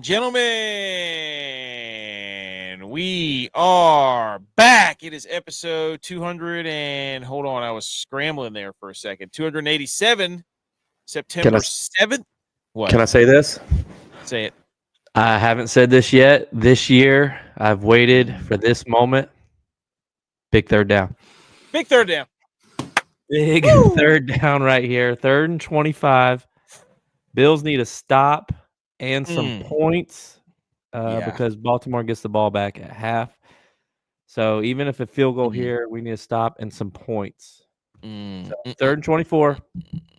gentlemen, we are back. It is episode 200 and hold on, I was scrambling there for a second. 287, September 7th. What? Can I say this? Say it. I haven't said this yet. This year, I've waited for this moment. Big third down. Big third down. Big third down right here. 3rd and 25. Bills need a stop and some points because Baltimore gets the ball back at half. So even if a field goal here, we need a stop and some points. So 3rd and 24.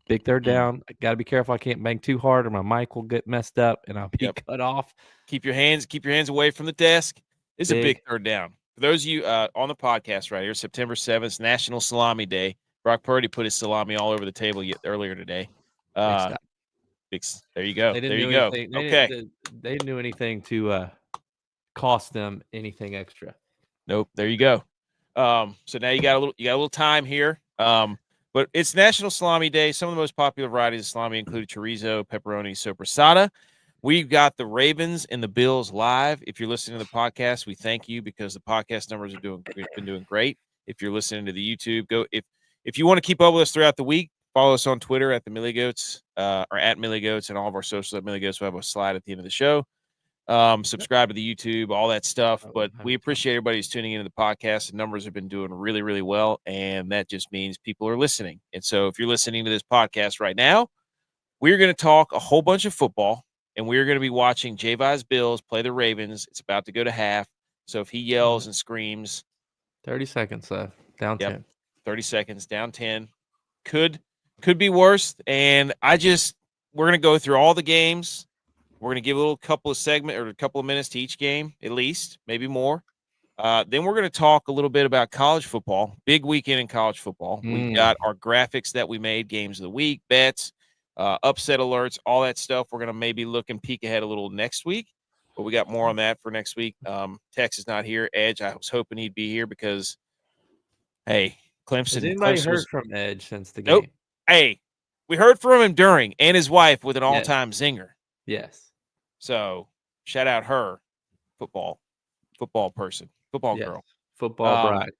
Big third down. I got to be careful. I can't bang too hard or my mic will get messed up and I'll be cut off. Keep your hands away from the desk. It's a big third down. For those of you on the podcast right here, September 7th, National Salami Day. Brock Purdy put his salami all over the table earlier today. There you go. There you go. Okay. They didn't do anything to cost them anything extra. Nope. There you go. So now you got a little time here. But it's National Salami Day. Some of the most popular varieties of salami include chorizo, pepperoni, sopressata. We've got the Ravens and the Bills live. If you're listening to the podcast, we thank you because the podcast numbers have been doing great. If you're listening to the YouTube, if you want to keep up with us throughout the week, follow us on Twitter at the Millie Goats or at Millie Goats and all of our socials at Millie Goats. We'll have a slide at the end of the show. Subscribe to the YouTube, all that stuff. But we appreciate everybody who's tuning into the podcast. The numbers have been doing really, really well, and that just means people are listening. And so if you're listening to this podcast right now, we're going to talk a whole bunch of football, and we're going to be watching J-Vi's Bills play the Ravens. It's about to go to half. So if he yells and screams. 30 seconds left. Down 10. 30 seconds, down 10. Could be worse. And we're going to go through all the games. We're going to give a couple of minutes to each game, at least, maybe more. Then we're going to talk a little bit about college football. Big weekend in college football. We've got our graphics that we made, games of the week, bets, upset alerts, all that stuff. We're going to maybe look and peek ahead a little next week, but we got more on that for next week. Tex is not here. Edge, I was hoping he'd be here because, hey, Clemson. Has anybody heard from Edge since the game? Nope. Hey, we heard from him during, and his wife with an all-time zinger. Yes. So shout out her, football person, football girl, football bride.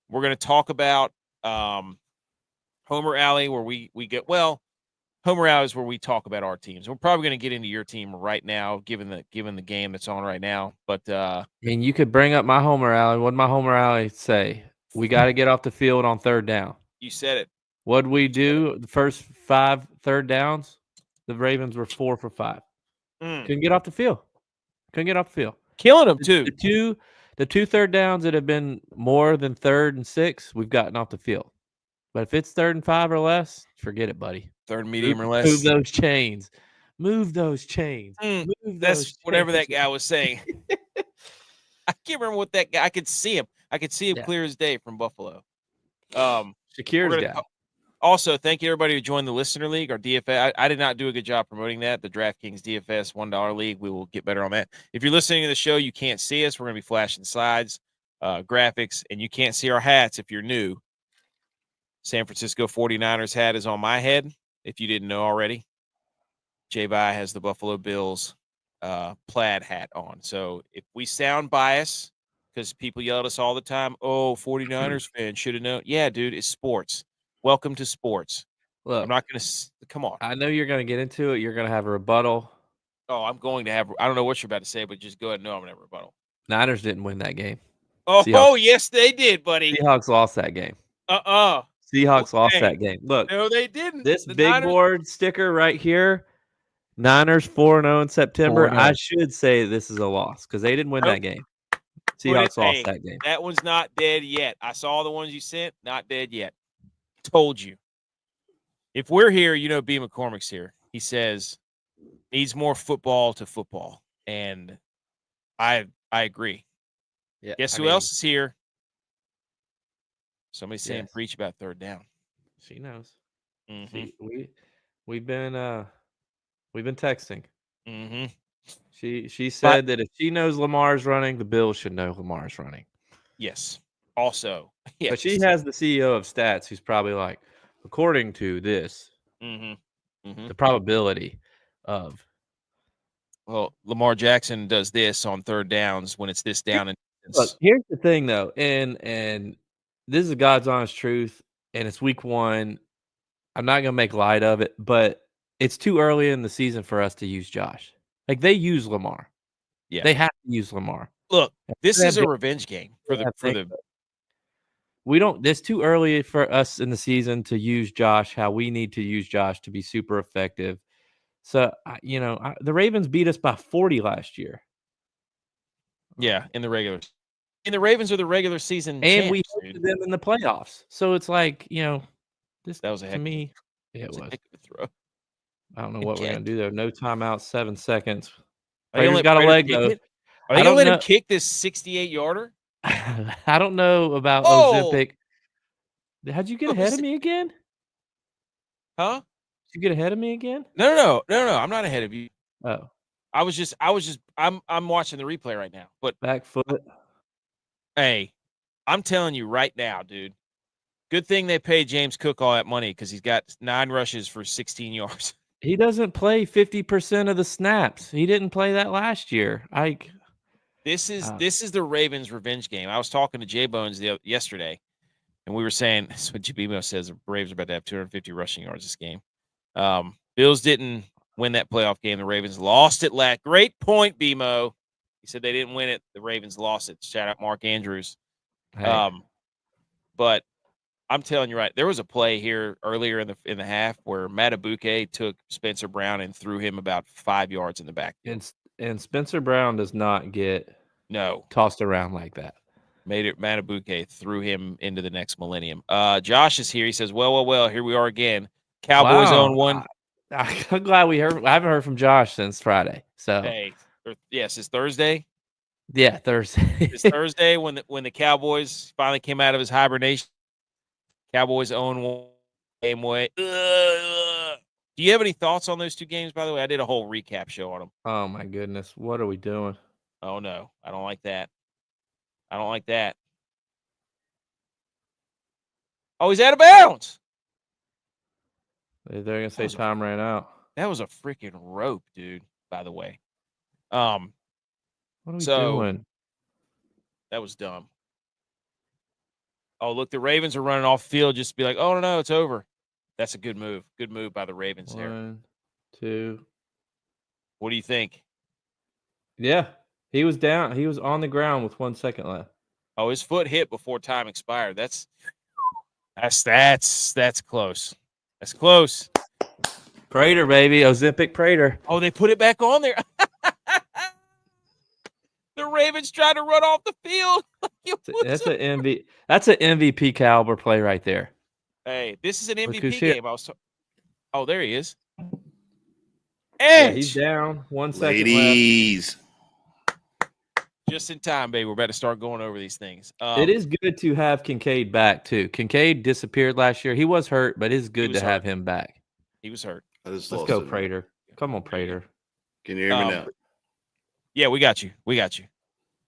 We're going to talk about Homer Alley, where we get Homer Alley is where we talk about our teams. We're probably going to get into your team right now, given the game that's on right now. But I mean, you could bring up my Homer Alley. What did my Homer Alley say? We got to get off the field on 3rd down. You said it. What'd we do? The first 5 third downs, the Ravens were 4 for 5. Couldn't get off the field. Killing them too. The two third downs that have been more than 3rd and 6, we've gotten off the field. But if it's 3rd and 5 or less, forget it, buddy. 3rd medium or less. Move those chains. Move those chains. That's whatever that guy was saying. I can't remember what that guy. I could see him. Clear as day from Buffalo. Shakir's guy. Also, thank you everybody who joined the Listener League, our DFS. I did not do a good job promoting that, the DraftKings DFS $1 League. We will get better on that. If you're listening to the show, you can't see us. We're going to be flashing slides, graphics, and you can't see our hats if you're new. San Francisco 49ers hat is on my head, if you didn't know already. J-Vi has the Buffalo Bills plaid hat on. So if we sound biased, because people yell at us all the time, 49ers fan, should have known. Yeah, dude, it's sports. Welcome to sports. Look, I'm not going to – come on. I know you're going to get into it. You're going to have a rebuttal. Oh, I'm going to have – I don't know what you're about to say, but just go ahead and know I'm going to have a rebuttal. Niners didn't win that game. Oh, yes, they did, buddy. Seahawks lost that game. Seahawks lost that game. Look. No, they didn't. This big board sticker right here, Niners 4-0 in September. 4-0. I should say this is a loss because they didn't win that game. Seahawks lost that game. That one's not dead yet. I saw the ones you sent. Not dead yet. Told you. If we're here, B. McCormick's here. He says needs more football to football, and I agree. Yeah. Guess who else is here? Somebody's saying preach about 3rd down. She knows. Mm-hmm. We've been texting. Mm-hmm. She said that if she knows Lamar's running, the Bills should know Lamar's running. Yes. Also, yes. But she has the CEO of stats who's probably like, according to this, the probability of Well, Lamar Jackson does this on third downs when it's this down and Look, here's the thing though, and this is God's honest truth, and it's week 1. I'm not gonna make light of it, but it's too early in the season for us to use Josh. Like, they use Lamar. Yeah. They have to use Lamar. Look, this They is have a revenge game for the We don't. It's too early for us in the season to use Josh how we need to use Josh to be super effective. So, the Ravens beat us by 40 last year. Yeah, in the regular. And the Ravens are the regular season And we champs, hosted dude. them in the playoffs. So it's like, this That was a to heck me, it was a heck of a throw. I don't know what we're gonna do though. No timeout, 7 seconds. Are you Prater's gonna got a let Prater leg kick though. it? Are they gonna let him kick this 68-yarder? I don't know about Oh! Ozempic. How'd you get ahead of me again? Huh? Did you get ahead of me again? No. I'm not ahead of you. Oh. I'm watching the replay right now. But back foot. Hey, I'm telling you right now, dude. Good thing they paid James Cook all that money because he's got 9 rushes for 16 yards. He doesn't play 50% of the snaps. He didn't play that last year. This is the Ravens' revenge game. I was talking to J Bones yesterday, and we were saying that's what Jabimo says. The Ravens are about to have 250 rushing yards this game. Bills didn't win that playoff game. The Ravens lost it last. Great point, BMO. He said they didn't win it. The Ravens lost it. Shout out Mark Andrews. Hey. But I'm telling you right, there was a play here earlier in the half where Matabuke took Spencer Brown and threw him about 5 yards in the back. And Spencer Brown does not get tossed around like that. Matabuke threw him into the next millennium. Josh is here. He says, well, here we are again. Cowboys own 1. I'm glad I haven't heard from Josh since Friday. So hey, yes, it's Thursday. Yeah, Thursday. It's Thursday when the Cowboys finally came out of his hibernation. Cowboys own 1 game away. Do you have any thoughts on those 2 games, by the way? I did a whole recap show on them. Oh, my goodness. What are we doing? Oh, no. I don't like that. I don't like that. Oh, he's out of bounds. They're going to say time ran out. That was a freaking rope, dude, by the way. What are we doing? That was dumb. Oh, look, the Ravens are running off the field just to be like, oh, no, it's over. That's a good move. Good move by the Ravens there. 1, 2. What do you think? Yeah. He was down. He was on the ground with 1 second left. Oh, his foot hit before time expired. That's close. That's close. Prater, baby. Ozempic Prater. Oh, they put it back on there. The Ravens tried to run off the field. That's an MVP caliber play right there. Hey, this is an MVP game. Oh, there he is. Edge. Yeah, he's down. 1 second Ladies. left. Just in time, baby. We're about to start going over these things. It is good to have Kincaid back, too. Kincaid disappeared last year. He was hurt, but it's good to have him back. He was hurt. Let's go, Prater. Come on, Prater. Can you hear me now? Yeah, we got you.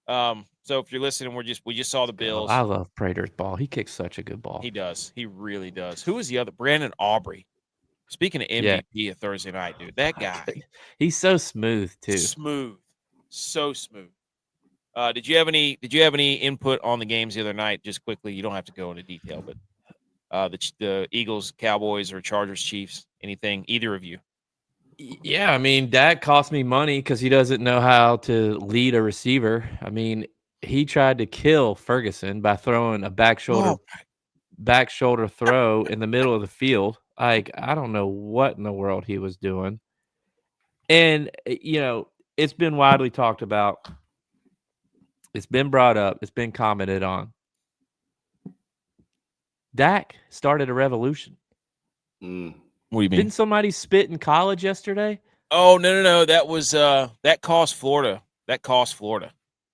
So if you're listening, we just saw the Bills. I love Prater's ball. He kicks such a good ball. He does. He really does. Who is the other? Brandon Aubrey. Speaking of MVP of Thursday night, dude, that guy. He's so smooth too. Smooth, so smooth. Did you have any input on the games the other night? Just quickly, you don't have to go into detail, but the Eagles, Cowboys, or Chargers, Chiefs, anything? Either of you? Yeah, I mean, Dak cost me money because he doesn't know how to lead a receiver. I mean, he tried to kill Ferguson by throwing a back shoulder throw in the middle of the field. Like, I don't know what in the world he was doing. And, it's been widely talked about. It's been brought up. It's been commented on. Dak started a revolution. What do you mean? Didn't somebody spit in college yesterday? Oh, no. That was that cost Florida.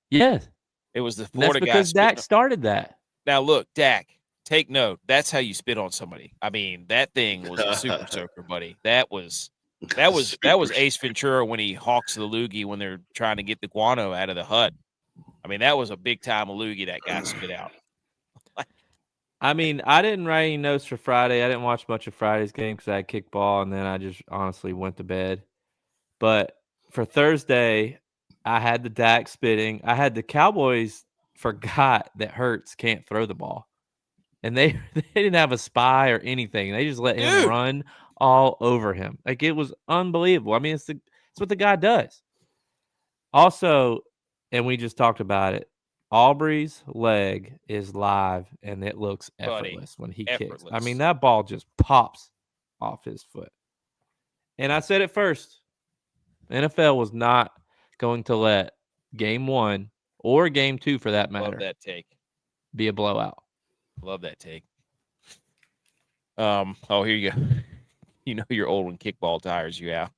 Yes. It was the Florida guy. That's because Dak started that. Now look, Dak, take note. That's how you spit on somebody. I mean, that thing was a super soaker, buddy. That was Ace Ventura when he hawks the loogie when they're trying to get the guano out of the hut. I mean, that was a big time loogie that guy spit out. I mean, I didn't write any notes for Friday. I didn't watch much of Friday's game because I had kickball, and then I just honestly went to bed. But for Thursday, I had the Dak spitting. I had the Cowboys forgot that Hurts can't throw the ball. And they didn't have a spy or anything. They just let him run all over him. Like, it was unbelievable. I mean, it's what the guy does. Also, and we just talked about it, Aubrey's leg is live, and it looks effortless when he kicks. I mean, that ball just pops off his foot. And I said it first. NFL was not going to let game 1 or game 2, for that matter, Love that take. Be a blowout. Love that take. Oh, here you go. You know you're old when kickball tires you out.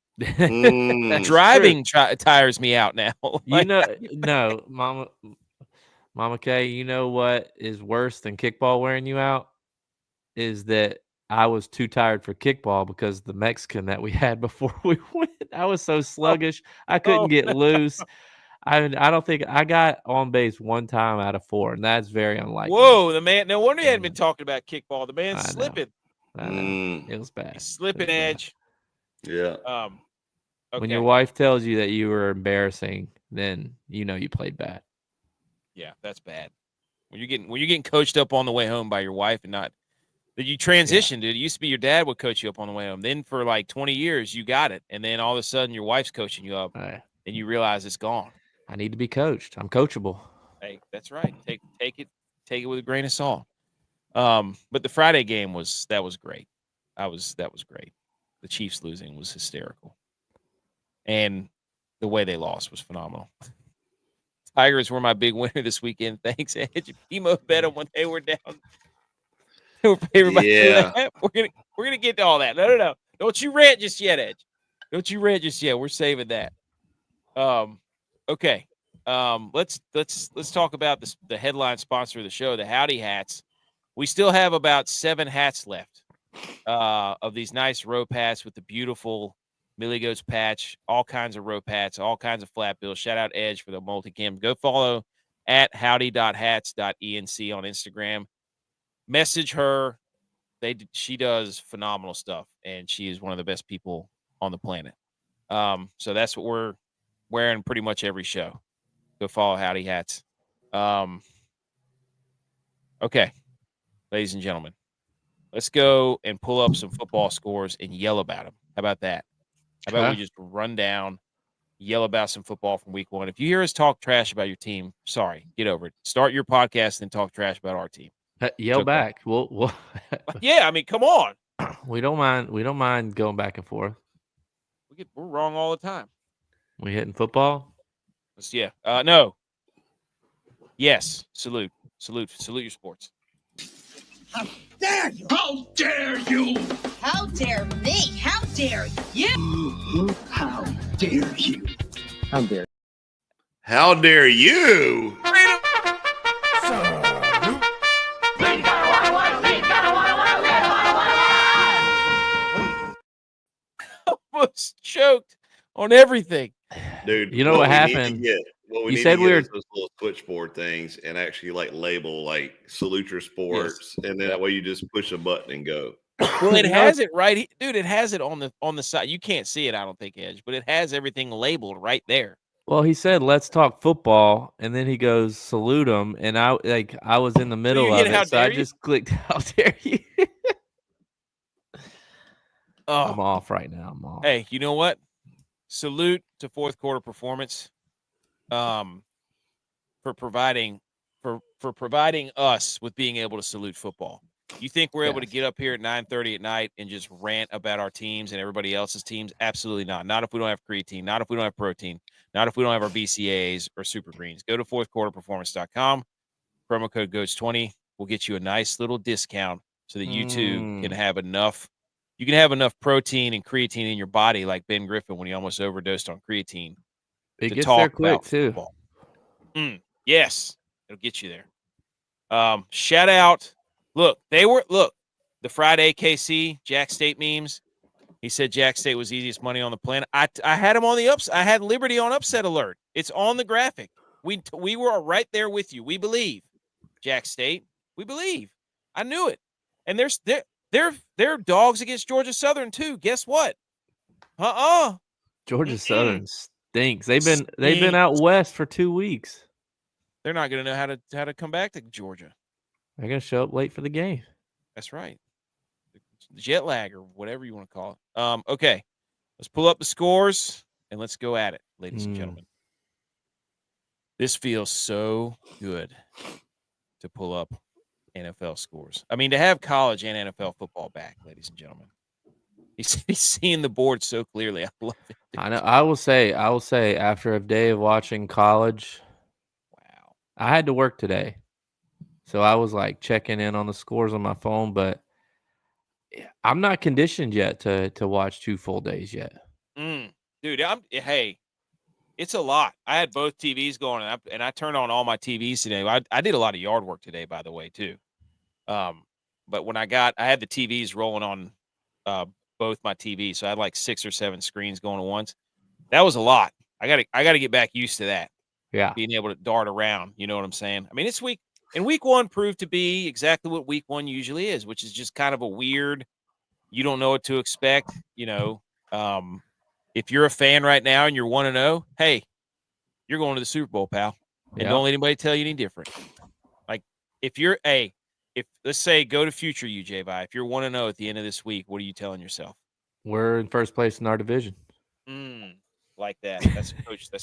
Driving tires me out now. Like, no, Mama K, you know what is worse than kickball wearing you out? Is that I was too tired for kickball because the Mexican that we had before we went, I was so sluggish. I couldn't get loose. I don't think I got on base 1 time out of 4, and that's very unlikely. Whoa, the man! No wonder he hadn't been talking about kickball. The man's slipping. I know. It was bad. He's slipping, Edge. Yeah. Okay. When your wife tells you that you were embarrassing, then you know you played bad. Yeah, that's bad. When you're getting coached up on the way home by your wife, and not that you transitioned, dude. It used to be your dad would coach you up on the way home. Then for like 20 years, you got it, and then all of a sudden your wife's coaching you up, and you realize it's gone. I need to be coached. I'm coachable. Hey, that's right. Take it with a grain of salt. But the Friday game was great. That was great. The Chiefs losing was hysterical, and the way they lost was phenomenal. Tigers were my big winner this weekend. Thanks, Edge. Emo bet them when they were down. They were favored by 2.5. We're gonna get to all that. No. Don't you rant just yet, Edge. Don't you rant just yet. We're saving that. Okay. Let's talk about this, the headline sponsor of the show, the Howdy Hats. We still have about 7 hats left of these nice rope hats with the beautiful Millie Goats patch, all kinds of rope hats, all kinds of flat bills. Shout out Edge for the multicam. Go follow at howdy.hats.enc on Instagram. Message her. She does phenomenal stuff, and she is one of the best people on the planet. So that's what we're wearing pretty much every show. Go follow Howdy Hats. Okay, ladies and gentlemen, let's go and pull up some football scores and yell about them. How about that? How about we just run down, yell about some football from week 1? If you hear us talk trash about your team, sorry, get over it. Start your podcast and talk trash about our team. Yell back. We'll yeah, I mean, come on. We don't mind going back and forth. We're wrong all the time. We hitting football? Yeah. No. Yes. Salute your sports. How dare you? How dare you? How dare me? How dare you? How dare you? How dare? How dare you? Almost choked on everything, dude. You know what happened? You said we were those little switchboard things and actually like label like salute your sports, and then that way you just push a button and go. Well, it has it right, dude. It has it on the side. You can't see it, I don't think, Edge, but it has everything labeled right there. Well, he said, "Let's talk football," and then he goes, "Salute him," and I was in the middle of it, so I just clicked, "How dare you?" Oh, I'm off right now. I'm off. Hey, you know what? Salute to fourth quarter performance, for providing us with being able to salute football. You think we're able to get up here at 9:30 at night and just rant about our teams and everybody else's teams? Absolutely not. Not if we don't have creatine. Not if we don't have protein. Not if we don't have our BCAAs or super greens. Go to fourthquarterperformance.com. Promo code GOATS20 will get you a nice little discount so that you too can have enough. You can have enough protein and creatine in your body, like Ben Griffin when he almost overdosed on creatine. It gets there quick too. Yes, it'll get you there. Shout out. Look, the Friday KC Jack State memes. He said Jack State was easiest money on the planet. I had him on the ups. I had Liberty on upset alert. It's on the graphic. We were right there with you. We believe, Jack State. We believe. I knew it. And they're dogs against Georgia Southern too. Guess what? Georgia Southern's stinks. They've been out west for 2 weeks. They're not going to know how to come back to Georgia. They're going to show up late for the game. That's right. Jet lag or whatever you want to call it. Okay, let's pull up the scores and let's go at it, ladies and gentlemen. This feels so good to pull up NFL scores. I mean, to have college and NFL football back, ladies and gentlemen. He's seeing the board so clearly. I love it. I know. I will say, after a day of watching college, wow, I had to work today, so I was like checking in on the scores on my phone, but I'm not conditioned yet to watch 2 full days yet. Dude, hey, it's a lot. I had both TVs going, and I turned on all my TVs today. I did a lot of yard work today, by the way, too. But when I had the TVs rolling on both my TVs, so I had like 6 or 7 screens going at once. That was a lot. I got to get back used to that. Yeah, being able to dart around. You know what I'm saying? I mean, week 1 proved to be exactly what week 1 usually is, which is just kind of a weird. You don't know what to expect. You know, if you're a fan right now and you're 1-0, hey, you're going to the Super Bowl, pal, and don't let anybody tell you any different. Like if let's say go to future you, J-Vi, if you're 1-0 at the end of this week, what are you telling yourself? We're in first place in our division. Like that. That's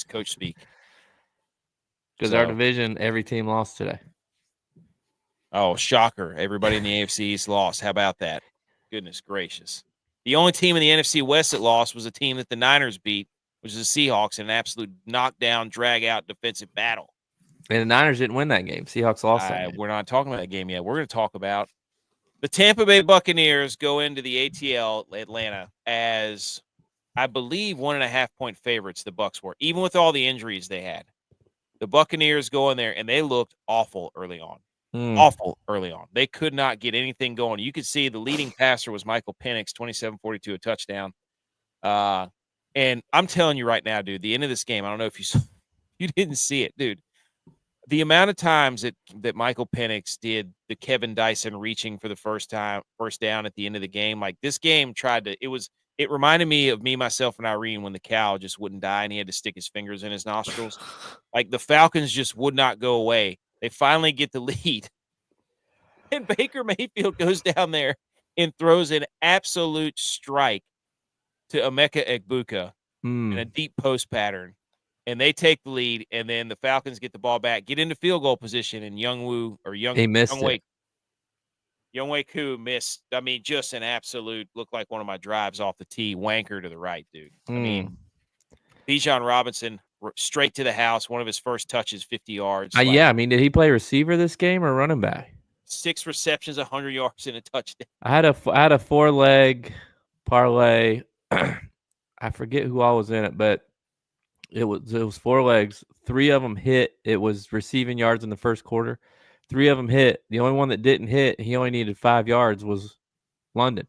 coach speak. Because our division, every team lost today. Oh, shocker. Everybody in the AFC East lost. How about that? Goodness gracious. The only team in the NFC West that lost was a team that the Niners beat, which is the Seahawks, in an absolute knockdown, drag-out defensive battle. And the Niners didn't win that game. Seahawks lost that game. We're not talking about that game yet. We're going to talk about the Tampa Bay Buccaneers go into the ATL Atlanta as, I believe, 1.5-point favorites the Bucs were, even with all the injuries they had. The Buccaneers go in there, and they looked awful early on. Awful early on. They could not get anything going. You could see the leading passer was Michael Penix, 27-42, a touchdown. And I'm telling you right now, dude, the end of this game, I don't know if you didn't see it, dude. The amount of times that Michael Penix did the Kevin Dyson reaching for the first down at the end of the game, like this game it reminded me of me, myself, and Irene when the cow just wouldn't die and he had to stick his fingers in his nostrils. Like the Falcons just would not go away. They finally get the lead. And Baker Mayfield goes down there and throws an absolute strike to Emeka Egbuka in a deep post pattern. And they take the lead, and then the Falcons get the ball back, get into field goal position, and Younghoe Koo missed. I mean, just an absolute, looked like one of my drives off the tee, wanker to the right, dude. I mean, Bijan Robinson straight to the house, one of his first touches, 50 yards. Yeah, I mean, did he play receiver this game or running back? 6 receptions, 100 yards, and a touchdown. I had a 4-leg parlay. I forget who all was in it, but it was 4 legs. 3 of them hit. It was receiving yards in the first quarter. 3 of them hit. The only one that didn't hit, he only needed 5 yards, was London.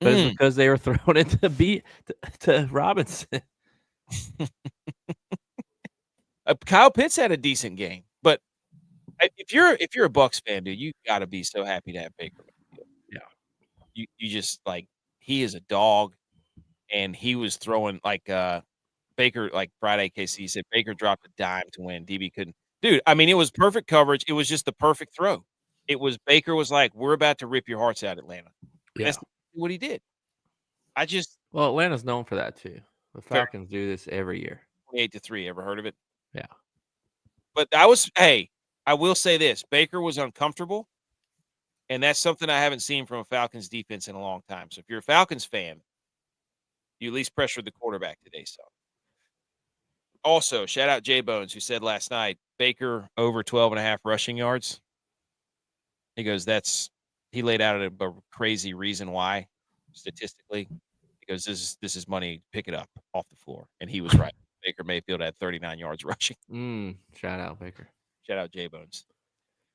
But it's because they were throwing it to Robinson. Kyle Pitts had a decent game, but if you're a Bucs fan, dude, you got to be so happy to have Baker. Yeah, you just like, he is a dog, and he was throwing like Baker, like Friday KC said, Baker dropped a dime to win. DB couldn't. Dude, I mean, it was perfect coverage. It was just the perfect throw. Baker was like, we're about to rip your hearts out, Atlanta. Yeah. That's what he did. Well, Atlanta's known for that too. The Falcons do this every year. 28-3. Ever heard of it? Yeah. But I will say this. Baker was uncomfortable, and that's something I haven't seen from a Falcons defense in a long time. So if you're a Falcons fan, you at least pressured the quarterback today. So also, shout out Jay Bones, who said last night, Baker over 12.5 rushing yards. He goes, he laid out a crazy reason why statistically. He goes, this is money. Pick it up off the floor. And he was right. Baker Mayfield had 39 yards rushing. Shout out Baker. Shout out Jay Bones.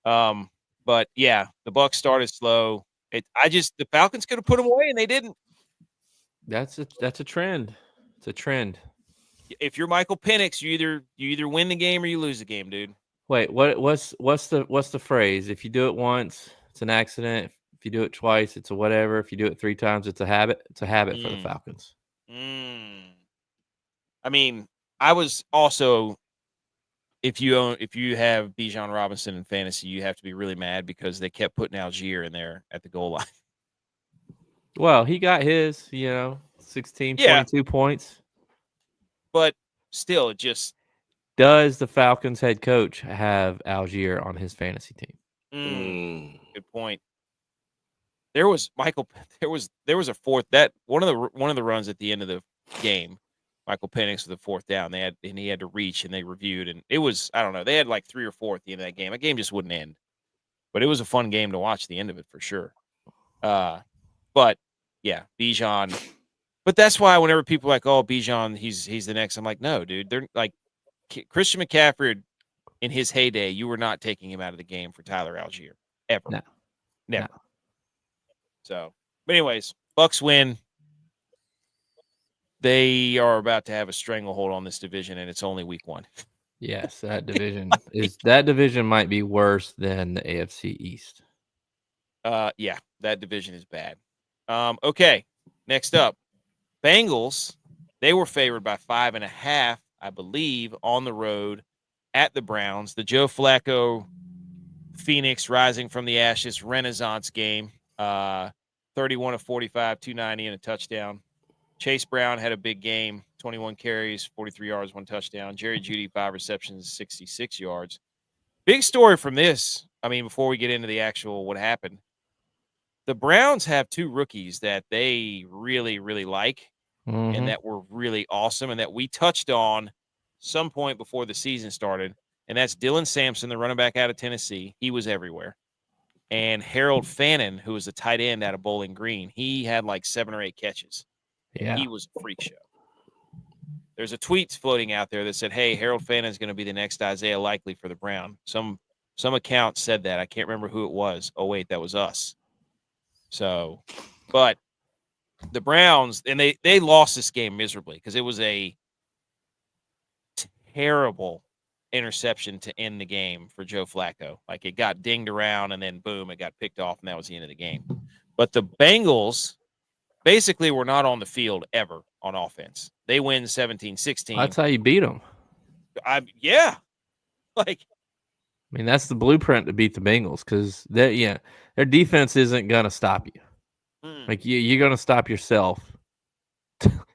But yeah, the Bucs started slow. The Falcons could have put them away, and they didn't. That's a trend. It's a trend. If you're Michael Penix, you either win the game or you lose the game, dude. Wait, what's the phrase? If you do it once, it's an accident. If you do it twice, it's a whatever. If you do it 3 times, it's a habit. It's a habit for the Falcons. I mean, I was also, if you have Bijan Robinson in fantasy, you have to be really mad because they kept putting Algier in there at the goal line. Well, he got his, 16, 22 points. But still, it just does the Falcons head coach have Algier on his fantasy team? Good point. There was There was a fourth that one of the runs at the end of the game. Michael Penix with the fourth down. He had to reach, and they reviewed, and it was, I don't know, they had like 3 or 4 at the end of that game. That game just wouldn't end, but it was a fun game to watch the end of it for sure. But yeah, Bijan. But that's why whenever people are like, oh, Bijan, he's the next, I'm like, no, dude, they're like Christian McCaffrey in his heyday. You were not taking him out of the game for Tyler Algier ever. No. Never. No. So, but anyways, Bucks win. They are about to have a stranglehold on this division, and it's only week 1. Yes, that division might be worse than the AFC East. Yeah, that division is bad. Okay, next up, Bengals. They were favored by 5.5, I believe, on the road at the Browns. The Joe Flacco Phoenix rising from the ashes Renaissance game. 31 of 45, 290 and a touchdown. Chase Brown had a big game, 21 carries, 43 yards, 1 touchdown. Jerry Jeudy, 5 receptions, 66 yards. Big story from this. I mean, before we get into the actual what happened, the Browns have 2 rookies that they really, really like and that were really awesome and that we touched on some point before the season started, and that's Dylan Sampson, the running back out of Tennessee. He was everywhere. And Harold Fannin, who was a tight end out of Bowling Green, he had like 7 or 8 catches. Yeah. He was a freak show. There's a tweet floating out there that said, hey, Harold Fannin is going to be the next Isaiah Likely for the Brown. Some account said that. I can't remember who it was. Oh, wait, that was us. So, but the Browns, and they lost this game miserably because it was a terrible interception to end the game for Joe Flacco. Like, it got dinged around, and then, boom, it got picked off, and that was the end of the game. But the Bengals basically were not on the field ever on offense. They win 17-16. That's how you beat them. Yeah. Like, I mean, that's the blueprint to beat the Bengals because their defense isn't going to stop you. Like, you're going to stop yourself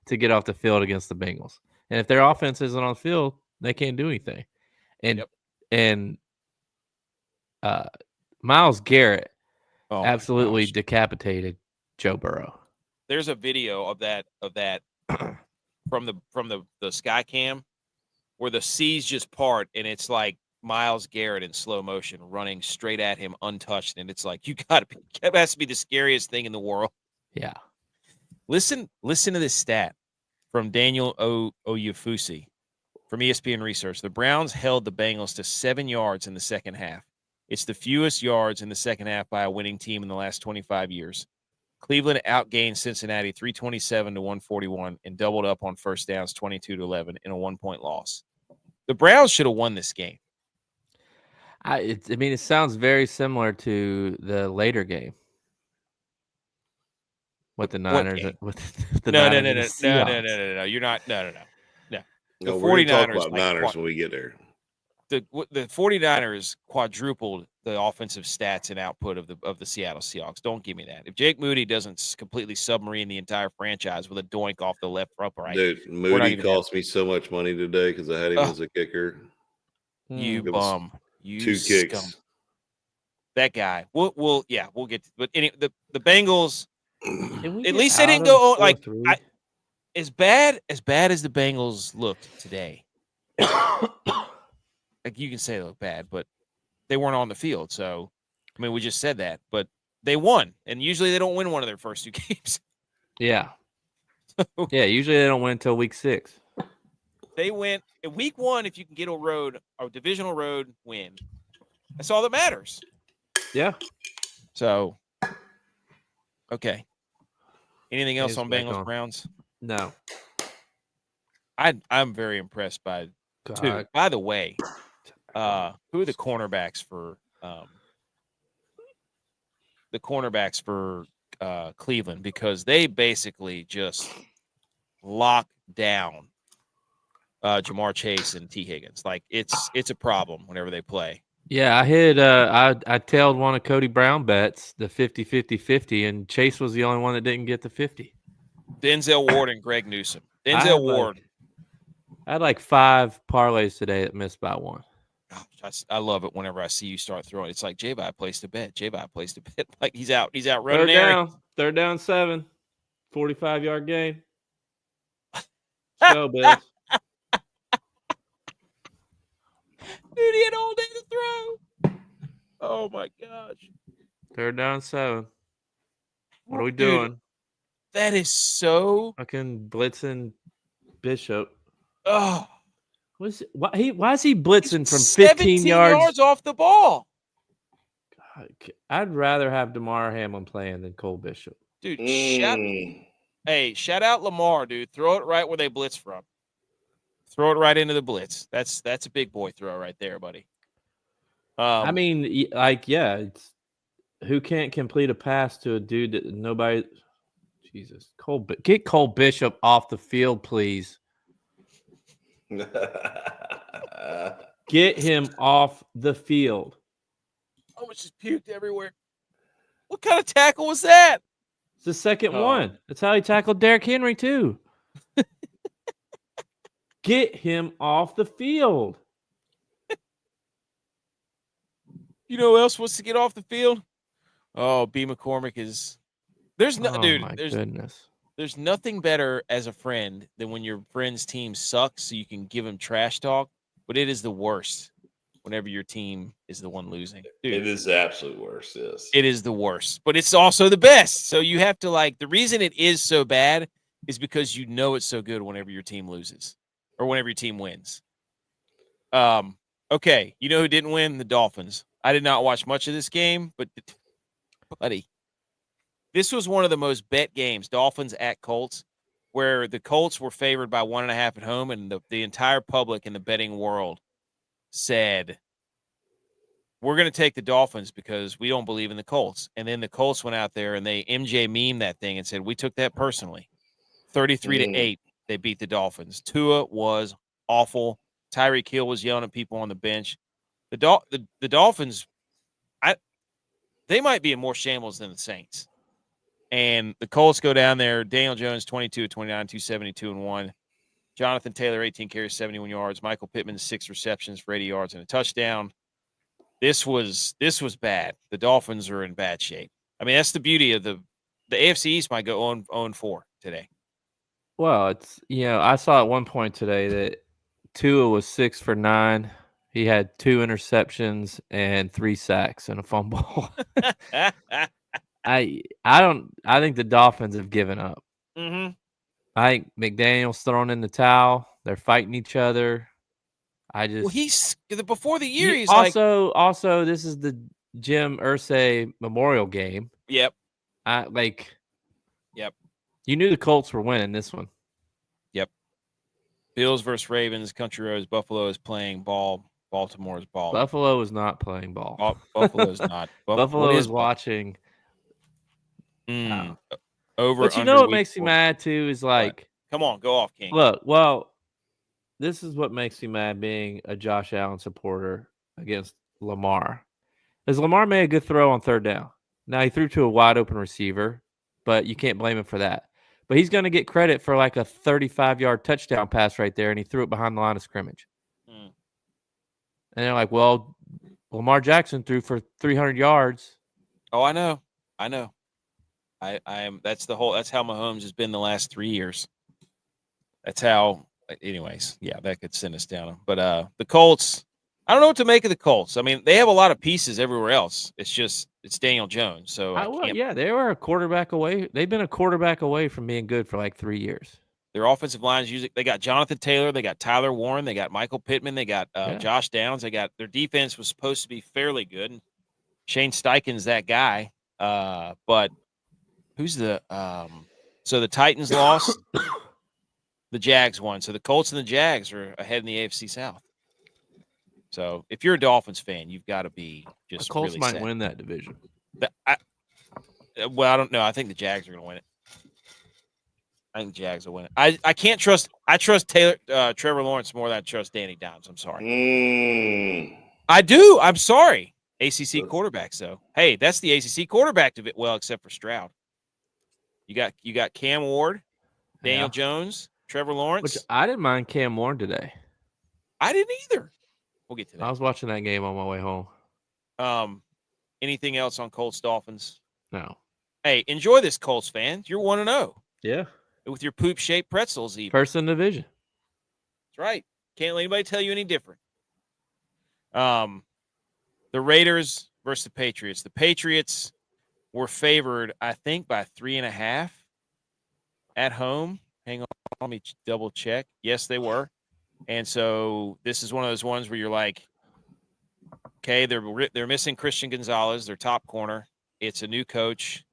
to get off the field against the Bengals. And if their offense isn't on the field, they can't do anything. And Myles Garrett absolutely decapitated Joe Burrow. There's a video of that from the sky cam where the seas just part, and it's like Myles Garrett in slow motion running straight at him untouched, and it's like, that has to be the scariest thing in the world. Yeah. Listen to this stat from Daniel Oyefusi from ESPN Research. The Browns held the Bengals to 7 yards in the second half. It's the fewest yards in the second half by a winning team in the last 25 years. Cleveland outgained Cincinnati 327-141 and doubled up on first downs 22-11 in a 1-point loss. The Browns should have won this game. It sounds very similar to the later game with the Niners. No. You're not. No. The 49ers talk about Niners when we get there. The 49ers quadrupled the offensive stats and output of the Seattle Seahawks. Don't give me that. If Jake Moody doesn't completely submarine the entire franchise with a doink off the left upright, dude, Moody cost me so much money today because I had him as a kicker. You bum. You 2 kicks. Scum. That guy. We'll get to, but the Bengals. At least they didn't go like as bad as the Bengals looked today. Like, you can say they look bad, but they weren't on the field. So, I mean, we just said that, but they won, and usually they don't win one of their first 2 games. Yeah. Yeah, usually they don't win until week 6. They went in week 1. If you can get a divisional road win, that's all that matters. Yeah. So, okay. Anything else on Bengals Browns? No. I'm very impressed by 2. By the way, who are the cornerbacks for Cleveland? Because they basically just locked down Jamar Chase and T. Higgins. Like it's a problem whenever they play. Yeah, I hit I tailed one of Cody Brown bets, the 50-50-50, and Chase was the only one that didn't get the 50. Denzel Ward and Greg Newsome. Denzel Ward. I had like 5 parlays today that missed by 1. Gosh, I love it whenever I see you start throwing. It's like J-Bye placed a bet. J-Bye placed a bet. Like he's out running there. Third down 7. 45-yard gain. Go, Bills. Dude, he had all day to throw. Oh my gosh. Third down 7. What are we Dude, doing? That is so fucking blitzing Bishop. Oh. Why is he blitzing from 15 yards off the ball? God, I'd rather have DeMar Hamlin playing than Cole Bishop. Dude, shout out Lamar, dude. Throw it right where they blitz from. Throw it right into the blitz. That's a big boy throw right there, buddy. I mean, like, yeah, it's who can't complete a pass to a dude that nobody. Jesus, get Cole Bishop off the field, please. Get him off the field. Oh, it's just puked everywhere. What kind of tackle was that? It's the second one. That's how he tackled Derrick Henry too. Get him off the field. You know who else wants to get off the field? Oh, B. McCormick is. There's goodness. There's nothing better as a friend than when your friend's team sucks, so you can give him trash talk. But it is the worst whenever your team is the one losing. Dude, it is the absolute worst. Yes, it is the worst, but it's also the best. So you have to the reason it is so bad is because you know it's so good whenever your team loses or whenever your team wins. Okay, you know who didn't win? The Dolphins. I did not watch much of this game, but buddy, this was one of the most bet games, Dolphins at Colts, where the Colts were favored by 1.5 at home, and the entire public in the betting world said, we're going to take the Dolphins because we don't believe in the Colts. And then the Colts went out there and they MJ memed that thing and said, we took that personally. 33-8, they beat the Dolphins. Tua was awful. Tyreek Hill was yelling at people on the bench. The Dolphins, they might be in more shambles than the Saints. And the Colts go down there. Daniel Jones, 22-29, 272 and 1. Jonathan Taylor, 18 carries, 71 yards. Michael Pittman, 6 receptions for 80 yards and a touchdown. This was bad. The Dolphins are in bad shape. I mean, that's the beauty of the AFC East might go 0-4 today. Well, it's, I saw at one point today that Tua was 6 for 9. He had 2 interceptions and 3 sacks and a fumble. I think the Dolphins have given up. Mm-hmm. I think McDaniel's thrown in the towel. They're fighting each other. He's before the year. He's also this is the Jim Irsay Memorial game. Yep. Yep. You knew the Colts were winning this one. Yep. Bills versus Ravens. Country Roads. Buffalo is playing ball. Baltimore's ball. Buffalo is not playing ball. Buffalo's not. Buffalo is watching. Over. But you know what makes me mad too is like, come on, go off, King. Look, well, this is what makes me mad being a Josh Allen supporter against Lamar. Because Lamar made a good throw on third down. Now he threw to a wide open receiver, but you can't blame him for that. But he's going to get credit for like a 35-yard touchdown pass right there, and he threw it behind the line of scrimmage. And they're like, well, Lamar Jackson threw for 300 yards. Oh, I know. I am. That's how Mahomes has been the last 3 years. That's how. Anyways, yeah, that could send us down. But the Colts, I don't know what to make of the Colts. I mean, they have a lot of pieces everywhere else. It's Daniel Jones. So they were a quarterback away. They've been a quarterback away from being good for like 3 years. Their offensive lines they got Jonathan Taylor, they got Tyler Warren, they got Michael Pittman, they got Josh Downs. Their defense was supposed to be fairly good. Shane Steichen's that guy. But who's so the Titans lost, the Jags won. So the Colts and the Jags are ahead in the AFC South. So if you're a Dolphins fan, you've got to be just the Colts really might sad. win that division. I don't know. I think the Jags are going to win it. I think Jags will win it. I can't trust. I trust Trevor Lawrence more than I trust Danny Dimes. I'm sorry. I do. I'm sorry. ACC quarterbacks, though. Hey, that's the ACC quarterback to it. Well, except for Stroud. You got Cam Ward, Daniel Jones, Trevor Lawrence. Which I didn't mind Cam Ward today. I didn't either. We'll get to that. I was watching that game on my way home. Anything else on Colts Dolphins? No. Hey, enjoy this, Colts fans. You're 1-0. Yeah. With your poop-shaped pretzels, even. First in the division. That's right. Can't let anybody tell you any different. The Raiders versus the Patriots. The Patriots were favored, I think, by 3.5 at home. Hang on, let me double check. Yes, they were. And so this is one of those ones where you're like, okay, they're missing Christian Gonzalez, their top corner. It's a new coach.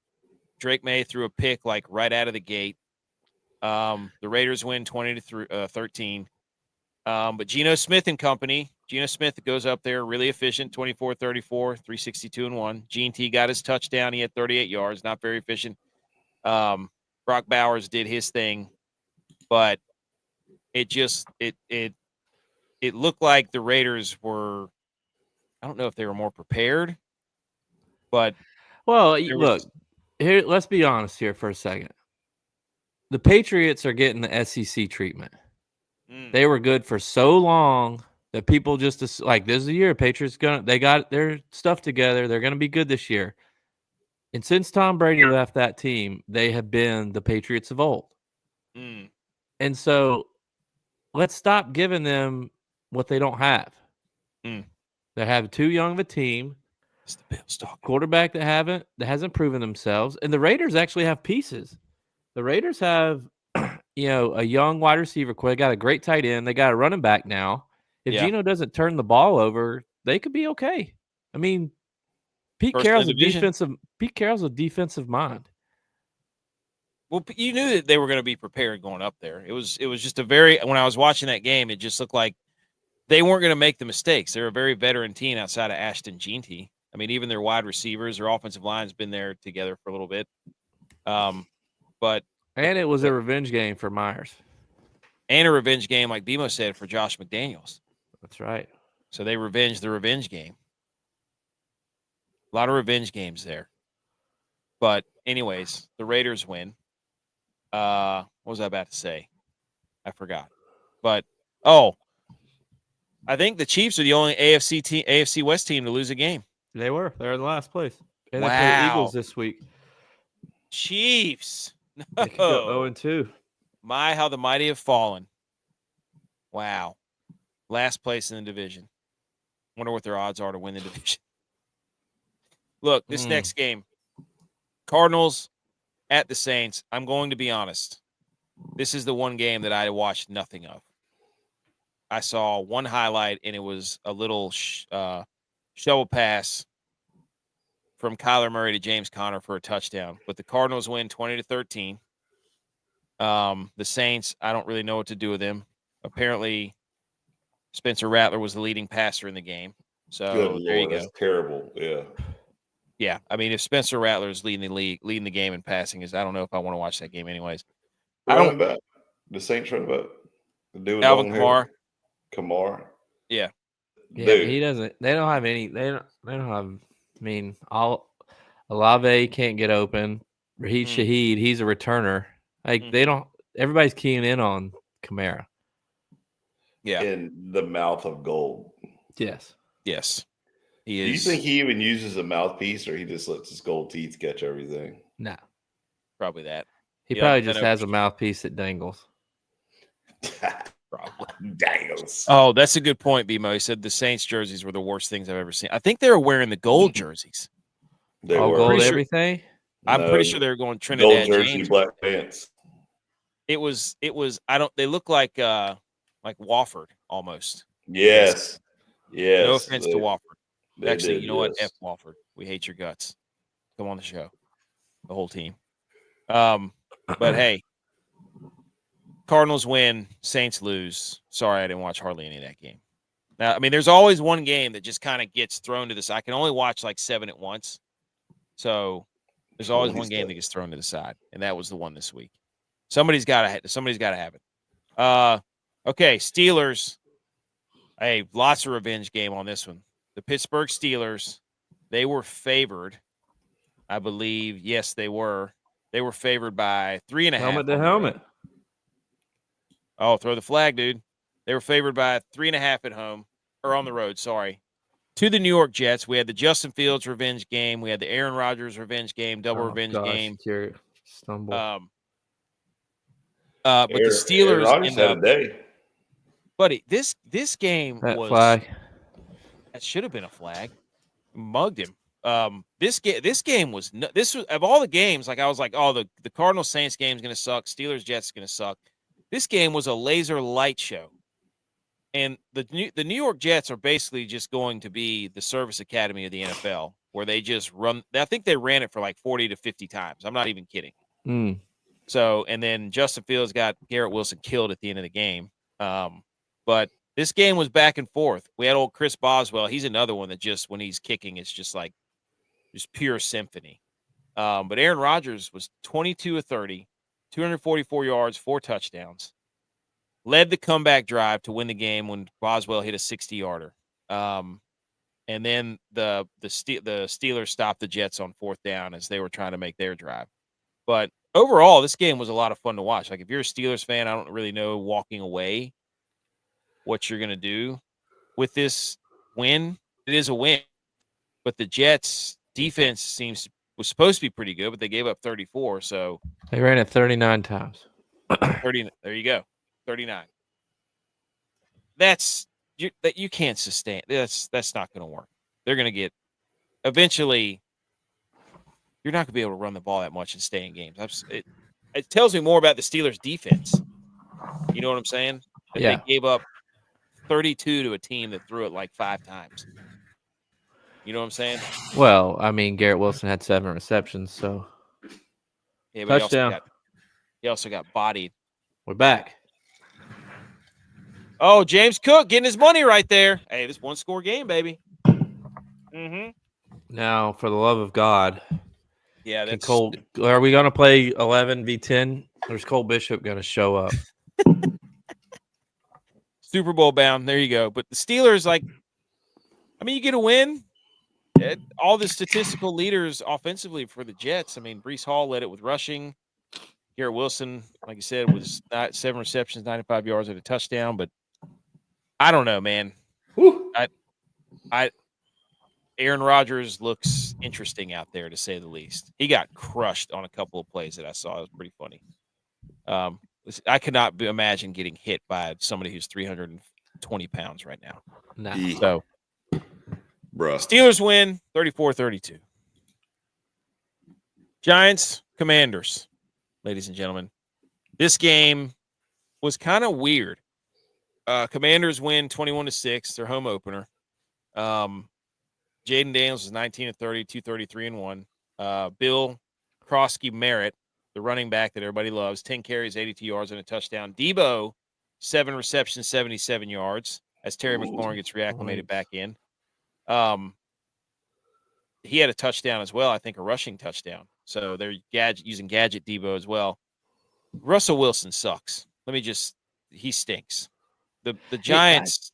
Drake May threw a pick like right out of the gate. The Raiders win 20-13. But Geno Smith and company. Geno Smith goes up there, really efficient, 24-34, 362-1. Gene got his touchdown. He had 38 yards, not very efficient. Brock Bowers did his thing, but it looked like the Raiders were. I don't know if they were more prepared, but look here. Let's be honest here for a second. The Patriots are getting the SEC treatment. They were good for so long that people just like this is the year. Patriots they got their stuff together. They're gonna be good this year. And since Tom Brady left that team, they have been the Patriots of old. And so let's stop giving them what they don't have. They have too young of a team. It's the Bills talking. Quarterback that hasn't proven themselves. And the Raiders actually have pieces. The Raiders have a young wide receiver. They got a great tight end. They got a running back now. If Geno doesn't turn the ball over, they could be okay. I mean, Pete Carroll's a defensive mind. Well, you knew that they were going to be prepared going up there. It was just when I was watching that game, it just looked like they weren't going to make the mistakes. They're a very veteran team outside of Ashton Jeanty. I mean, even their wide receivers, their offensive line's been there together for a little bit. And it was a revenge game for Myers. And a revenge game, like Bimo said, for Josh McDaniels. That's right. So they revenged the revenge game. A lot of revenge games there. But anyways, the Raiders win. What was I about to say? I forgot. But, I think the Chiefs are the only AFC West team to lose a game. They were. They're in last place. And wow. They play the Eagles this week. Chiefs. No. They could go 0-2. My, how the mighty have fallen. Wow. Last place in the division. Wonder what their odds are to win the division. Look, this next game, Cardinals at the Saints. I'm going to be honest. This is the one game that I watched nothing of. I saw one highlight, and it was a little shovel pass from Kyler Murray to James Conner for a touchdown. But the Cardinals win 20-13. The Saints, I don't really know what to do with them. Apparently, Spencer Rattler was the leading passer in the game. So good there Lord, you go. That's terrible. Yeah. Yeah. I mean, if Spencer Rattler is leading the game in passing, I don't know if I want to watch that game anyways. The Saints running back. The dude with Alvin long Kamara. hair. Yeah. Yeah, he doesn't. They don't have any. They don't have. I mean, Olave can't get open. Raheed Shaheed, he's a returner. Like they don't. Everybody's keying in on Kamara. Yeah. In the mouth of gold. Yes. Yes. He is. Do you think he even uses a mouthpiece, or he just lets his gold teeth catch everything? No. Probably that. He probably just has a mouthpiece that dangles. Probably dangles. Oh, that's a good point, BMO. He said the Saints jerseys were the worst things I've ever seen. I think they were wearing the gold jerseys. They were gold everything. I'm pretty sure they were going Trinidad gold jersey, James. black pants. It was. They look like Wofford almost. Yes. Yes. No offense to Wofford. Actually, did, you know what? F Wofford. We hate your guts. Come on the show. The whole team. But hey, Cardinals win, Saints lose. Sorry, I didn't watch hardly any of that game. Now, I mean, there's always one game that just kind of gets thrown to the side. I can only watch like 7 at once. So there's always one game that gets thrown to the side, and that was the one this week. Somebody's got to have it. Okay, Steelers. Hey, lots of revenge game on this one. The Pittsburgh Steelers, they were favored, I believe. Yes, they were. They were favored by 3.5. Helmet to helmet. Oh, throw the flag, dude. They were favored by 3.5 at home, or on the road, sorry. To the New York Jets. We had the Justin Fields revenge game. We had the Aaron Rodgers revenge game, double revenge game. Stumble. But the Steelers Rodgers had a day. Buddy, this game that was flag. That should have been a flag. Mugged him. This game was of all the games. Like I was like, oh, the Cardinals Saints game is gonna suck. Steelers Jets is gonna suck. This game was a laser light show, and the New York Jets are basically just going to be the service academy of the NFL, where they just run. I think they ran it for like 40 to 50 times. I'm not even kidding. So, and then Justin Fields got Garrett Wilson killed at the end of the game. But this game was back and forth. We had old Chris Boswell. He's another one that just, when he's kicking, it's just like just pure symphony. But Aaron Rodgers was 22 of 30, 244 yards, 4 touchdowns. Led the comeback drive to win the game when Boswell hit a 60-yarder. And then the Steelers stopped the Jets on 4th down as they were trying to make their drive. But overall, this game was a lot of fun to watch. Like, if you're a Steelers fan, I don't really know walking away what you're going to do with this win. It is a win, but the Jets defense was supposed to be pretty good, but they gave up 34. So they ran it 39 times. 30. There you go. 39. You can't sustain. That's not going to work. They're going to get eventually. You're not going to be able to run the ball that much and stay in games. It tells me more about the Steelers defense. You know what I'm saying? That They gave up 32 to a team that threw it like 5 times. You know what I'm saying? Well, I mean, Garrett Wilson had 7 receptions, so yeah, but touchdown. He also got bodied. We're back. Oh, James Cook getting his money right there. Hey, this 1-score game, baby. Now, for the love of God, that's Cole. Are we going to play 11v10? Or is Cole Bishop going to show up? Super Bowl bound. There you go. But the Steelers, you get a win. All the statistical leaders offensively for the Jets. I mean, Breece Hall led it with rushing. Garrett Wilson, like you said, was 7 receptions, 95 yards, and a touchdown. But I don't know, man. Woo. Aaron Rodgers looks interesting out there, to say the least. He got crushed on a couple of plays that I saw. It was pretty funny. I could not imagine getting hit by somebody who's 320 pounds right now. No. So, bruh. Steelers win 34-32. Giants, Commanders, ladies and gentlemen. This game was kind of weird. Commanders win 21-6, their home opener. Jaden Daniels was 19 of 30, 233 and 1. Bill Krosky Merritt, the running back that everybody loves, 10 carries, 82 yards, and a touchdown. Debo, 7 receptions, 77 yards, as Terry McLaurin gets reacclimated back in. He had a touchdown as well, I think a rushing touchdown. So they're using Gadget Debo as well. Russell Wilson sucks. He stinks. The Giants.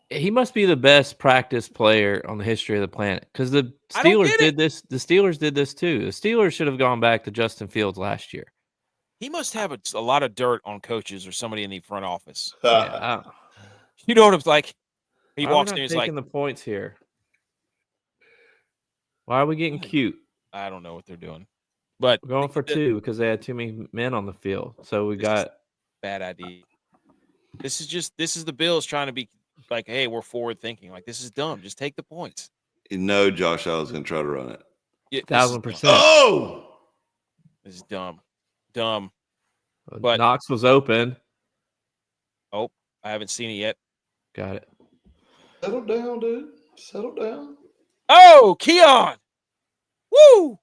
He must be the best practice player on the history of the planet, because the Steelers did this. The Steelers did this too. The Steelers should have gone back to Justin Fields last year. He must have a lot of dirt on coaches or somebody in the front office. You know what it's like? He walks in, he's taking the points here. Why are we getting cute? I don't know what they're doing, but we're going for 2 because they had too many men on the field. So we got bad idea. This is the Bills trying to be like, hey, we're forward thinking. Like, this is dumb. Just take the points. You know, Josh Allen's going to try to run it. 1,000%. Oh, this is dumb. But Knox was open. Oh, I haven't seen it yet. Got it. Settle down, dude. Settle down. Oh, Keon. Woo!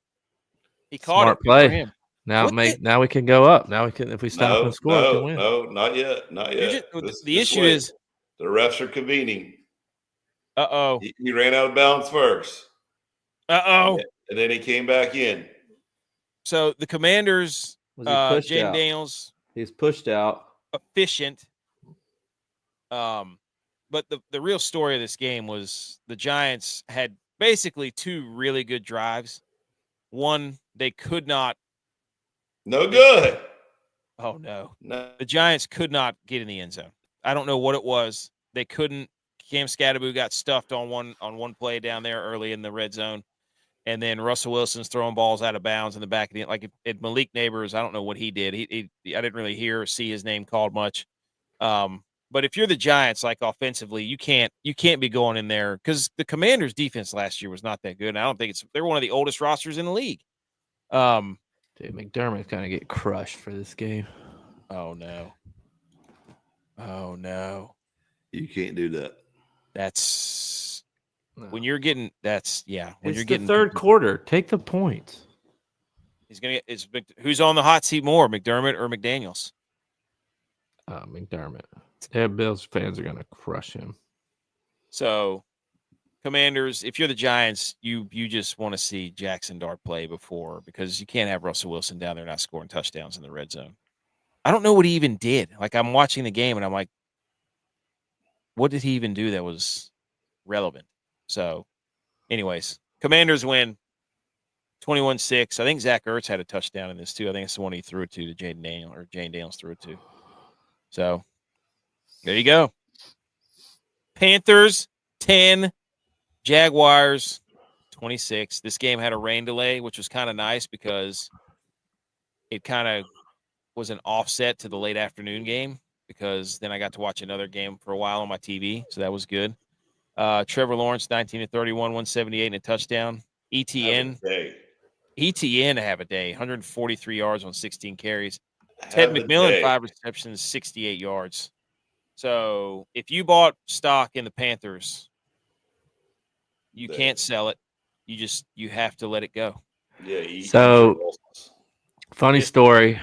He caught Smart it. Play. Now we can go up. Now we can, if we stop and score, we can win. No, not yet. Not yet. The issue is the refs are convening. Uh-oh. He ran out of bounds first. Uh-oh. And then he came back in. So the Commanders Was he pushed Jaden out? Daniels, He's pushed out. efficient. But the real story of this game was the Giants had basically two really good drives. One, they could not. No good. Oh, no. No. The Giants could not get in the end zone. I don't know what it was. They couldn't. Cam Scatterbo got stuffed on one play down there early in the red zone. And then Russell Wilson's throwing balls out of bounds in the back of the end. Like at Malik Neighbors, I don't know what he did. I didn't really hear or see his name called much. But if you're the Giants, like offensively, you can't be going in there because the Commanders' defense last year was not that good. And I don't think they're one of the oldest rosters in the league. Dude, McDermott's gonna get crushed for this game. Oh no. Oh no. You can't do that. That's when No. you're getting. That's yeah. When It's you're the getting third quarter. Take the points. he's gonna get. Who's on the hot seat more, McDermott or McDaniels? McDermott. Yeah, Bills fans are gonna crush him. So, Commanders, if you're the Giants, you just want to see Jackson Dart play before because you can't have Russell Wilson down there not scoring touchdowns in the red zone. I don't know what he even did. Like I'm watching the game and I'm like, what did he even do that was relevant? So, anyways, Commanders win 21-6. I think Zach Ertz had a touchdown in this too. I think it's the one he threw it to Jane Daniels threw it to. So, there you go. Panthers 10, Jaguars 26. This game had a rain delay, which was kind of nice because it kind of was an offset to the late afternoon game because then I got to watch another game for a while on my TV, so that was good. Trevor Lawrence, 19-31, 178 and a touchdown. ETN have a day, 143 yards on 16 carries. Ted McMillan, 5 receptions, 68 yards. So if you bought stock in the Panthers, you can't sell it. You have to let it go. Yeah. So, funny story.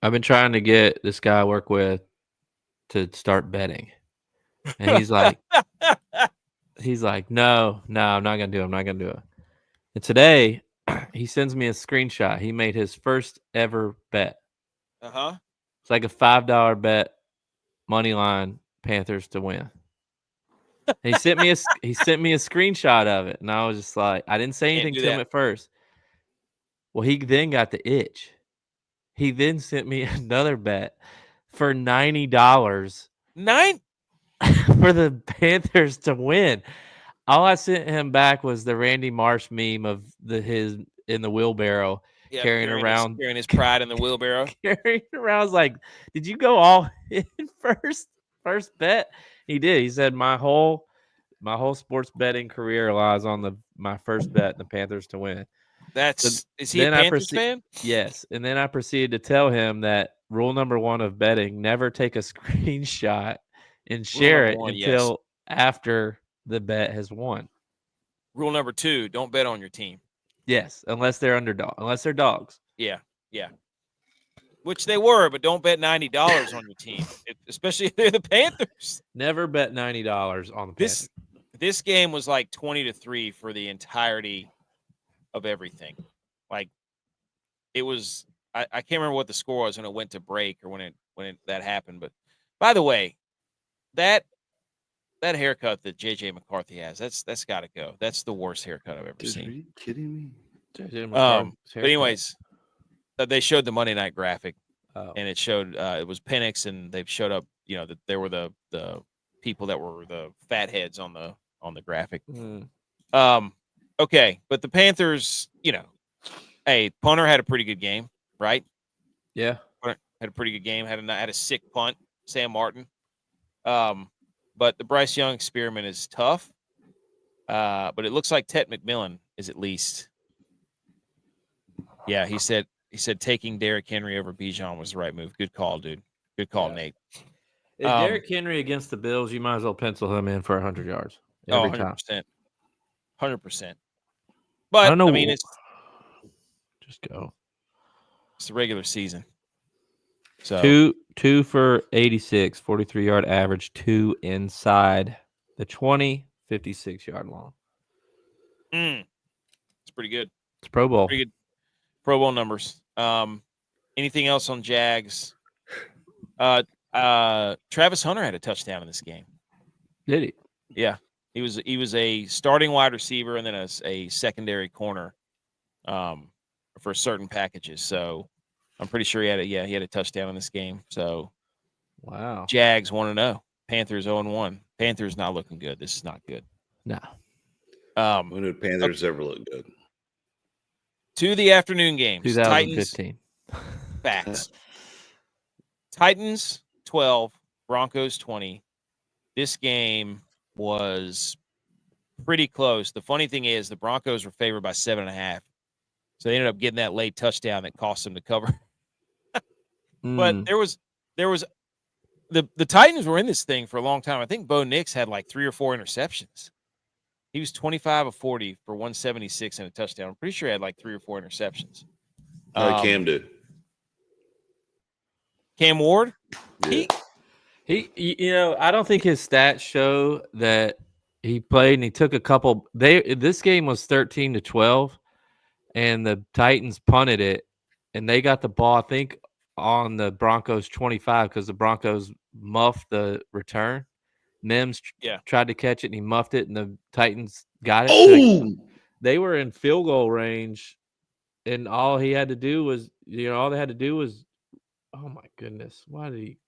I've been trying to get this guy I work with to start betting. And he's like, no, I'm not going to do it. I'm not going to do it. And today, he sends me a screenshot. He made his first ever bet. Uh-huh. It's like a $5 bet, money line, Panthers to win. He sent me a screenshot of it, and I was just like, I didn't say anything to him at first. Well, he then got the itch. He then sent me another bet for $90 for the Panthers to win. All I sent him back was the Randy Marsh meme of his in the wheelbarrow carrying his pride in the wheelbarrow. Carrying around. I was like, did you go all in first bet? He did. He said my whole sports betting career lies on my first bet, the Panthers to win. Is he a Panthers fan? Yes. And then I proceeded to tell him that rule number 1 of betting, never take a screenshot and share it until after the bet has won. Rule number 2, don't bet on your team. Yes, unless they're dogs. Yeah. Which they were, but don't bet $90 on your team, especially if they're the Panthers. Never bet $90 on the Panthers. This game was like 20-3 for the entirety of everything. Like it was, I can't remember what the score was when it went to break or when that happened. But by the way, that haircut that JJ McCarthy has, that's got to go. That's the worst haircut I've ever seen. Are you kidding me? But anyways, they showed the Monday night graphic, and it showed it was Penix, and they showed up. That there were the people that were the fatheads on the graphic. Okay, but the Panthers, hey, punter had a pretty good game, right? Yeah, punter had a pretty good game. Had a sick punt, Sam Martin. But the Bryce Young experiment is tough. But it looks like Ted McMillan is at least. Yeah, he said taking Derrick Henry over Bijan was the right move. Good call, dude. Good call, Nate. If Derrick Henry against the Bills, you might as well pencil him in for 100 yards every 100%. 100%. But I don't know. It's just go. It's the regular season. So 2 for 86, 43-yard average, 2 inside the 20, 56-yard long. It's pretty good. It's Pro Bowl. Pretty good Pro Bowl numbers. Anything else on Jags? Travis Hunter had a touchdown in this game. Did he? Yeah, he was a starting wide receiver and then a secondary corner, for certain packages. So I'm pretty sure he had a touchdown in this game. So wow, Jags 1-0, Panthers 0-1. Panthers not looking good. This is not good. No. When did Panthers ever look good? To the afternoon games. 2015. Titans, facts. Titans 12, Broncos 20. This game was pretty close. The funny thing is the Broncos were favored by 7.5. So they ended up getting that late touchdown that cost them to cover. But there was the Titans were in this thing for a long time. I think Bo Nix had like 3 or 4 interceptions. He was 25 of 40 for 176 and a touchdown. I'm pretty sure he had like 3 or 4 interceptions. Cam did. Cam Ward? Yeah. He I don't think his stats show that he played and he took a couple. This game was 13-12, and the Titans punted it, and they got the ball, I think, on the Broncos 25 because the Broncos muffed the return. Mims tried to catch it and he muffed it, and the Titans got it. Oh, they were in field goal range, and all they had to do was, oh my goodness, why did he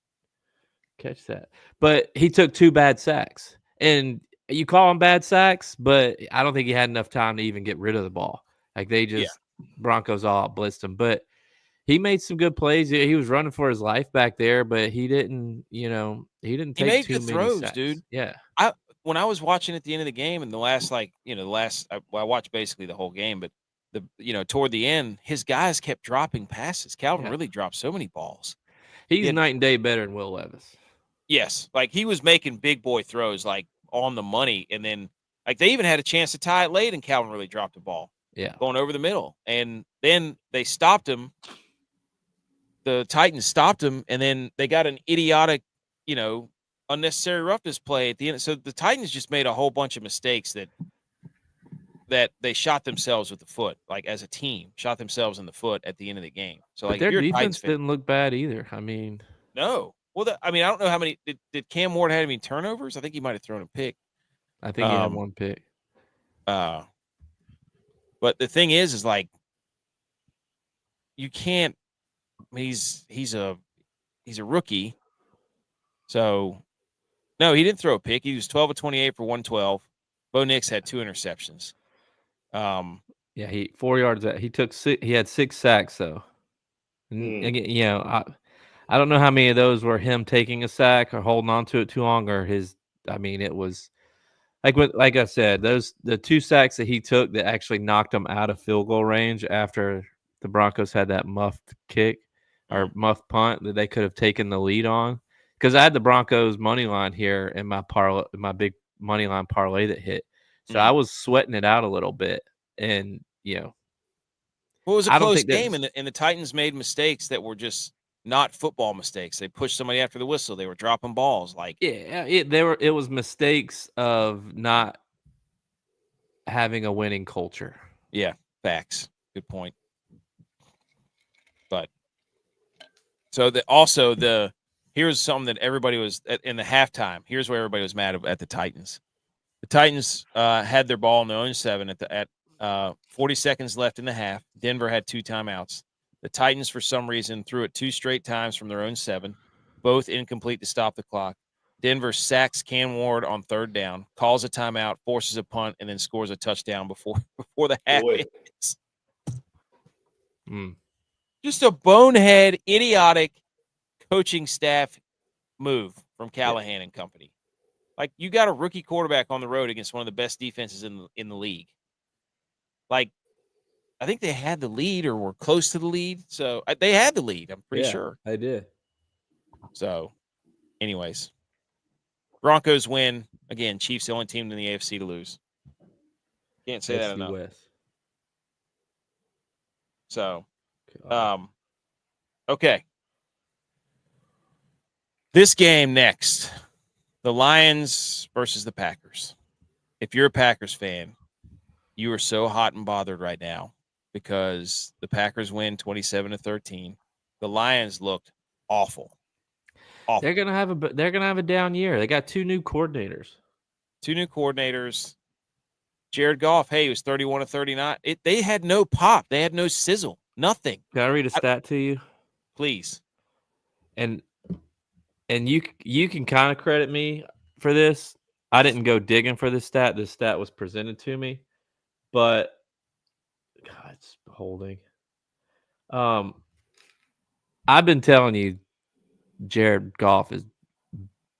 catch that? But he took 2 bad sacks, and you call them bad sacks, but I don't think he had enough time to even get rid of the ball. Like they just Broncos all blitzed him, but he made some good plays. He was running for his life back there, but he didn't, take made too good many throws, sacks. dude. Yeah. When I was watching at the end of the game and I watched basically the whole game, but toward the end, his guys kept dropping passes. Calvin really dropped so many balls. He's night and day better than Will Levis. Yes. Like he was making big boy throws like on the money. And then like they even had a chance to tie it late and Calvin really dropped the ball. Yeah. Going over the middle. And then they stopped him. The Titans stopped him, and then they got an idiotic, unnecessary roughness play at the end. So the Titans just made a whole bunch of mistakes that they shot themselves with the foot, like as a team, shot themselves in the foot at the end of the game. So but like their defense didn't look bad either. I mean, no. Well, I don't know how many did Cam Ward have any turnovers? I think he might have thrown a pick. I think he had 1 pick. But the thing is like you can't. I mean, he's a rookie. So, no, he didn't throw a pick. He was 12 of 28 for 112. Bo Nix had 2 interceptions. He 4 yards. He had 6 sacks though. And again, I don't know how many of those were him taking a sack or holding on to it too long, or his. I mean, it was like I said, the 2 sacks that he took that actually knocked him out of field goal range after the Broncos had that muffed kick or muffed punt that they could have taken the lead on. Because I had the Broncos money line here in my big money line parlay that hit. So I was sweating it out a little bit. And, well, it was a close game, and the Titans made mistakes that were just not football mistakes. They pushed somebody after the whistle. They were dropping balls. It was mistakes of not having a winning culture. Yeah, facts. Good point. But so here's something that everybody was in the halftime. Here's where everybody was mad at the Titans. The Titans had their ball in their own 7 at 40 seconds left in the half. Denver had 2 timeouts. The Titans, for some reason, threw it 2 straight times from their own 7, both incomplete to stop the clock. Denver sacks Cam Ward on 3rd down, calls a timeout, forces a punt, and then scores a touchdown before the half ends. Just a bonehead, idiotic coaching staff move from Callahan and company. Like, you got a rookie quarterback on the road against one of the best defenses in the league. Like, I think they had the lead or were close to the lead. So they had the lead, I'm pretty sure. I did. So, anyways, Broncos win. Again, Chiefs the only team in the AFC to lose. Can't say that enough. West. So, okay. This game next, the Lions versus the Packers. If you're a Packers fan, you are so hot and bothered right now because the Packers win 27-13. the Lions looked awful. Awful. They're gonna have a down year. They got 2 new coordinators. 2 new coordinators. Jared Goff, hey, he was 31 of 39. They had no pop. They had no sizzle. Nothing. Can I read a stat to you? Please. And you can kind of credit me for this. I didn't go digging for this stat. This stat was presented to me, but God, it's holding. I've been telling you, Jared Goff is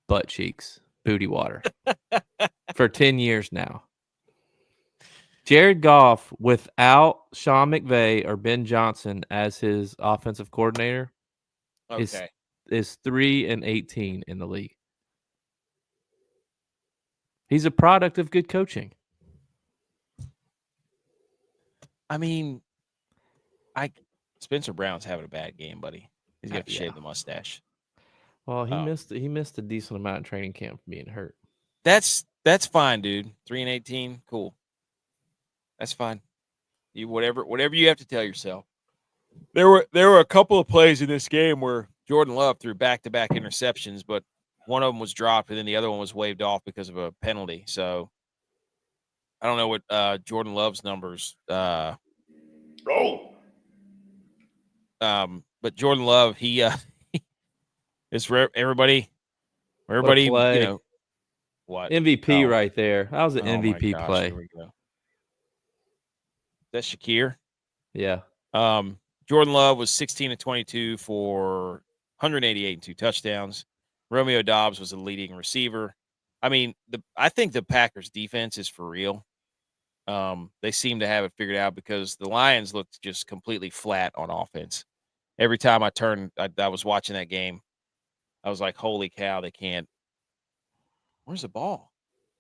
butt cheeks, booty water for 10 years now. Jared Goff, without Sean McVay or Ben Johnson as his offensive coordinator, Okay. is 3-18 in the league. He's a product of good coaching. I mean, Spencer Brown's having a bad game, buddy. He's got to shave the mustache. Well, he missed a decent amount of training camp from being hurt. That's fine, dude. 3-18, cool. That's fine. You whatever you have to tell yourself. There were a couple of plays in this game where Jordan Love threw back-to-back interceptions, but one of them was dropped and then the other one was waved off because of a penalty. So I don't know what Jordan Love's numbers. But Jordan Love, he is for everybody, you know what MVP right there. That was an MVP my gosh, play. Here we go. That's Shakir. Yeah. Jordan Love was 16 of 22 for 188 and 2 touchdowns. Romeo Doubs was the leading receiver. I mean, I think the Packers defense is for real. They seem to have it figured out because the Lions looked just completely flat on offense. Every time I turned, I was watching that game. I was like, holy cow, they can't. Where's the ball?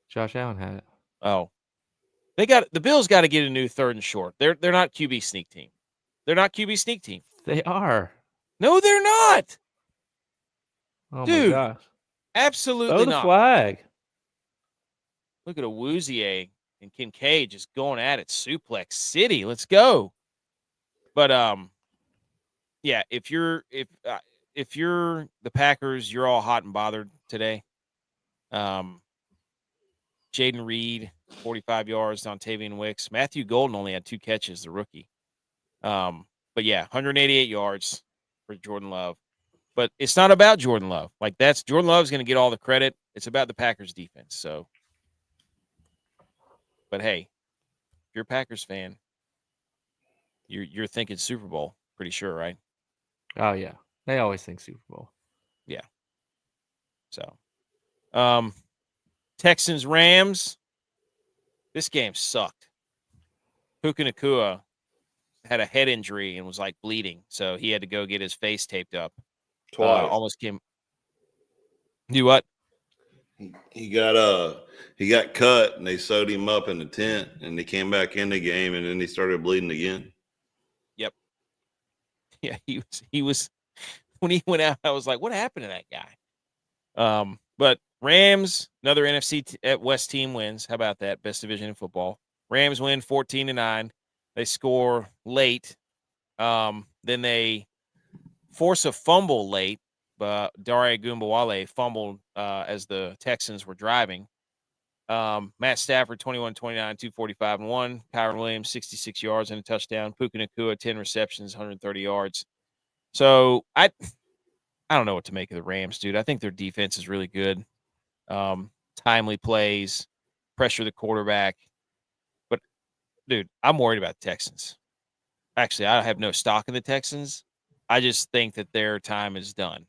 Josh Allen had it. Oh, the Bills got to get a new 3rd and short. They're not QB sneak team. They're not QB sneak team. They are. No, they're not. Oh Dude, my gosh. Absolutely Throw the not. flag. Look at Awuzie and Kincaid just going at it. Suplex City. Let's go. But yeah, if you're the Packers, you're all hot and bothered today. Jaden Reed, 45 yards. Dontavian Wicks. Matthew Golden only had 2 catches, the rookie. But yeah, 188 yards for Jordan Love. But it's not about Jordan Love. Like Jordan Love's going to get all the credit. It's about the Packers defense. So, but hey, if you're a Packers fan, you're thinking Super Bowl, pretty sure, right? Oh yeah, they always think Super Bowl. Yeah. So, Texans Rams. This game sucked. Puka Nacua had a head injury and was like bleeding, so he had to go get his face taped up. Twice. Almost came. Do what? He got cut and they sewed him up in the tent and he came back in the game and then he started bleeding again. Yep. Yeah, he was when he went out, I was like, what happened to that guy? But Rams, another NFC West team wins. How about that? Best division in football. Rams win 14-9. They score late. Then they force a fumble late. But Dare Gumbawale fumbled as the Texans were driving. Matt Stafford, 21-29, 245 and 1. Kyron Williams, 66 yards and a touchdown. Puka Nacua, 10 receptions, 130 yards. So I don't know what to make of the Rams, dude. I think their defense is really good. Timely plays, pressure the quarterback. But, dude, I'm worried about the Texans. Actually, I have no stock in the Texans. I just think that their time is done.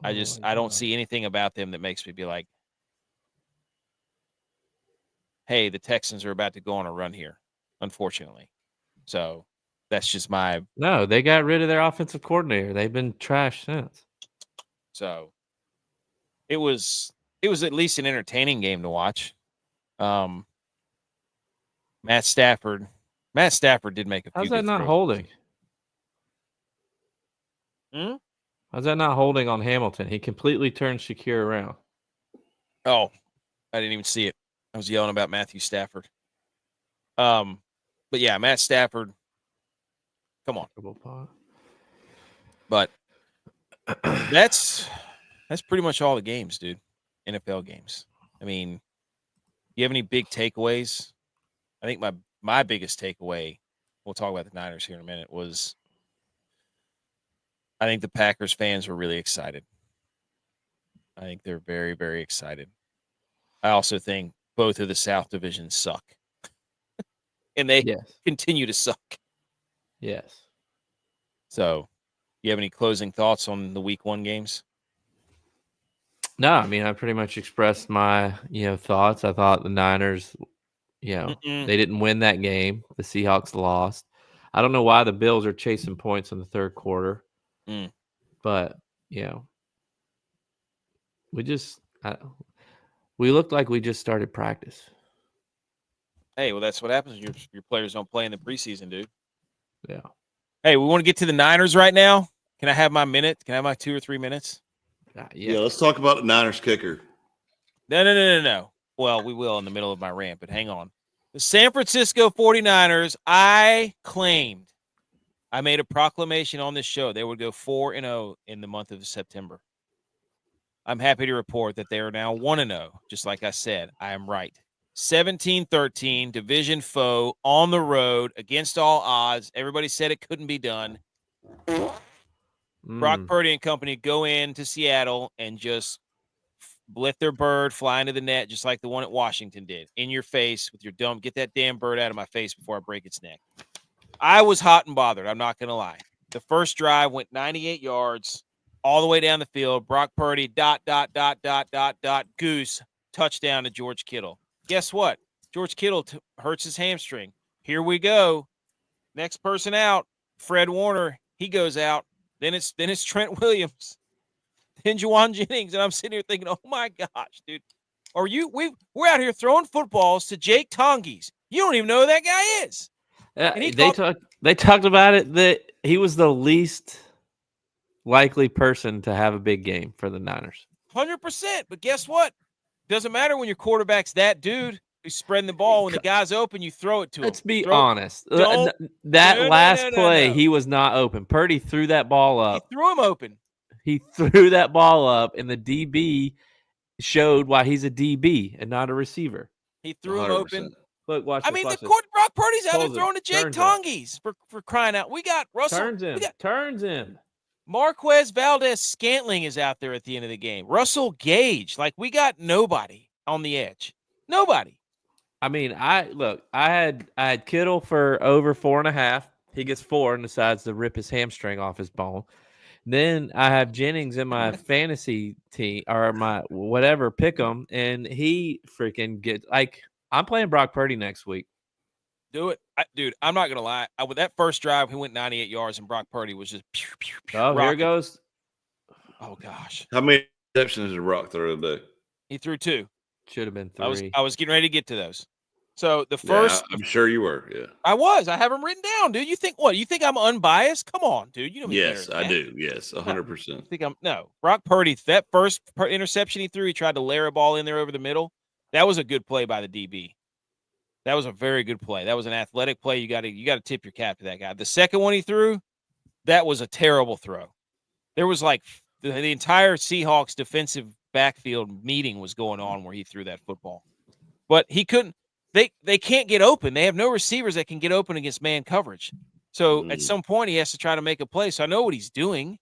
I don't see anything about them that makes me be like, hey, the Texans are about to go on a run here, unfortunately. So that's just my. No, they got rid of their offensive coordinator. They've been trashed since. So it was at least an entertaining game to watch. Matt Stafford did make a few. How's that not throws. holding? Hmm? How's that not holding on Hamilton? He completely turned Shakir around. Oh, I didn't even see it. I was yelling about Matthew Stafford. But yeah, Matt Stafford. Come on. But that's pretty much all the games, dude. NFL games. I mean, you have any big takeaways? I think my biggest takeaway, we'll talk about the Niners here in a minute, was I think the Packers fans were really excited. I think they're very, very excited. I also think both of the South divisions suck. And they continue to suck. Yes. So, you have any closing thoughts on the Week 1 games? No, I mean, I pretty much expressed my, thoughts. I thought the Niners, they didn't win that game. The Seahawks lost. I don't know why the Bills are chasing points in the third quarter. But, we looked like we just started practice. Hey, well, that's what happens when your players don't play in the preseason, dude. Yeah. Hey, we want to get to the Niners right now. Can I have my minute? Can I have my 2 or 3 minutes? Yeah, let's talk about the Niners kicker. No. Well, we will in the middle of my rant, but hang on. The San Francisco 49ers, I made a proclamation on this show. They would go 4-0 in the month of September. I'm happy to report that they are now 1-0. Just like I said, I am right. 17-13, division foe, on the road, against all odds. Everybody said it couldn't be done. Brock Purdy and company go into Seattle and just let their bird fly into the net, just like the one at Washington did. In your face with your dumb, get that damn bird out of my face before I break its neck. I was hot and bothered. I'm not going to lie. The first drive went 98 yards all the way down the field. Brock Purdy, ... goose, touchdown to George Kittle. Guess what? George Kittle hurts his hamstring. Here we go. Next person out, Fred Warner. He goes out. Then it's Trent Williams, then Juwan Jennings, and I'm sitting here thinking, oh my gosh, dude, we're out here throwing footballs to Jake Tonges. You don't even know who that guy is. They talked about it that he was the least likely person to have a big game for the Niners. 100%. But guess what? Doesn't matter when your quarterback's that dude who's spreading the ball. When the guy's open, you throw it to him. Let's be honest. That last play, he was not open. Purdy threw that ball up. He threw him open. He threw that ball up, and the DB showed why he's a DB and not a receiver. He threw him open. Look, watch this. Brock Purdy's out there throwing to Jake Tonges for crying out. We got Russell. Turns him. Marquez Valdez-Scantling is out there at the end of the game. Russell Gage. Like, we got nobody on the edge. Nobody. I mean, I had Kittle for over 4.5. He gets 4 and decides to rip his hamstring off his bone. Then I have Jennings in my fantasy team or my whatever pick 'em, and he freaking gets I'm playing Brock Purdy next week. Do it, dude. I'm not gonna lie. With that first drive, he went 98 yards, and Brock Purdy was just. Here it goes. Oh gosh. How many receptions did Brock throw today? He threw 2. Should have been 3. I was getting ready to get to those. So the first, I'm sure you were. Yeah, I was. I have them written down, dude. You think what? You think I'm unbiased? Come on, dude. You know me. Yes, I do. Yes, 100%. Think no. Brock Purdy. That first interception he threw, he tried to layer a ball in there over the middle. That was a good play by the DB. That was a very good play. That was an athletic play. You got to tip your cap to that guy. The second one he threw, that was a terrible throw. There was like the entire Seahawks defensive backfield meeting was going on where he threw that football, but he couldn't. They can't get open. They have no receivers that can get open against man coverage. So at some point he has to try to make a play. So I know what he's doing.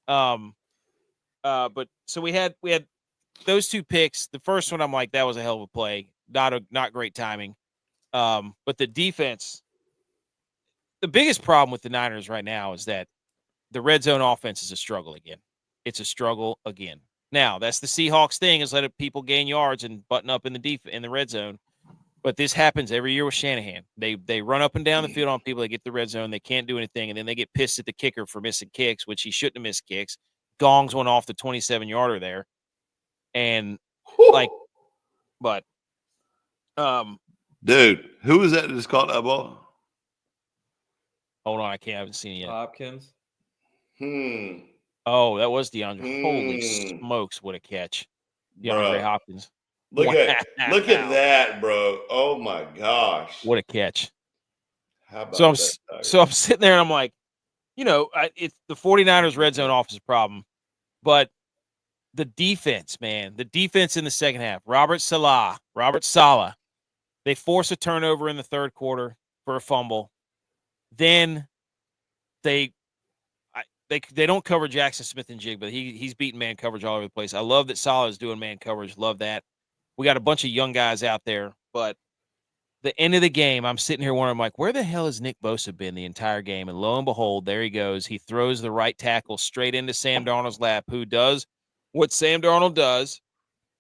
But so we had those 2 picks. The first one, I'm like, that was a hell of a play. Not great timing. But the defense, the biggest problem with the Niners right now is that the red zone offense is a struggle again. It's a struggle again. Now that's the Seahawks thing, is let people gain yards and button up in the red zone. But this happens every year with Shanahan. They run up and down the field on people. They get the red zone. They can't do anything. And then they get pissed at the kicker for missing kicks, which he shouldn't have missed kicks. Gongs went off the 27-yarder there. And dude, who was that just caught that ball? Hold on. I haven't seen it yet. Hopkins. Oh, that was DeAndre. Holy smokes. What a catch. DeAndre Hopkins. Look at that, bro. Oh my gosh. What a catch. How about so I'm sitting there and I'm like, it's the 49ers red zone offense is a problem, but the defense, man, the defense in the second half, Robert Saleh, they force a turnover in the third quarter for a fumble. Then they don't cover Jackson Smith and Jig, but he's beating man coverage all over the place. I love that Saleh is doing man coverage. Love that. We got a bunch of young guys out there, but the end of the game, I'm sitting here wondering, like, where the hell has Nick Bosa been the entire game? And lo and behold, there he goes. He throws the right tackle straight into Sam Darnold's lap, who does what Sam Darnold does,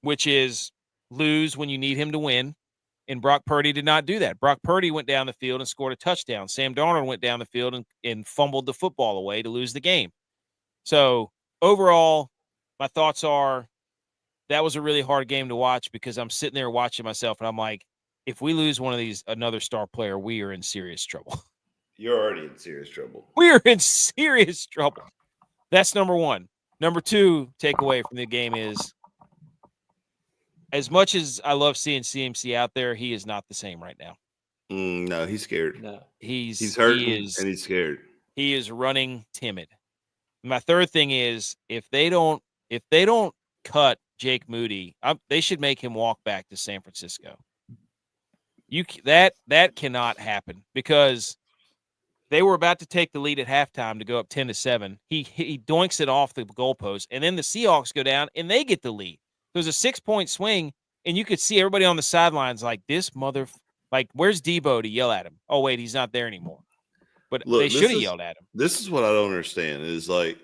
which is lose when you need him to win. And Brock Purdy did not do that. Brock Purdy went down the field and scored a touchdown. Sam Darnold went down the field and fumbled the football away to lose the game. So overall, my thoughts are that was a really hard game to watch because I'm sitting there watching myself and I'm like, if we lose one of these, another star player, we are in serious trouble. You're already in serious trouble. We are in serious trouble. That's number one. Number two takeaway from the game is, as much as I love seeing CMC out there, he is not the same right now. No, he's scared. No, he's hurt and he's scared. He is running timid. My third thing is, if they don't cut Jake Moody, they should make him walk back to San Francisco. That cannot happen because they were about to take the lead at halftime to go up 10-7. He doinks it off the goalpost, and then the Seahawks go down and they get the lead. There's a 6-point swing, and you could see everybody on the sidelines like, this where's Debo to yell at him? Oh wait, he's not there anymore. But look, they should have yelled at him. This is what I don't understand is, like,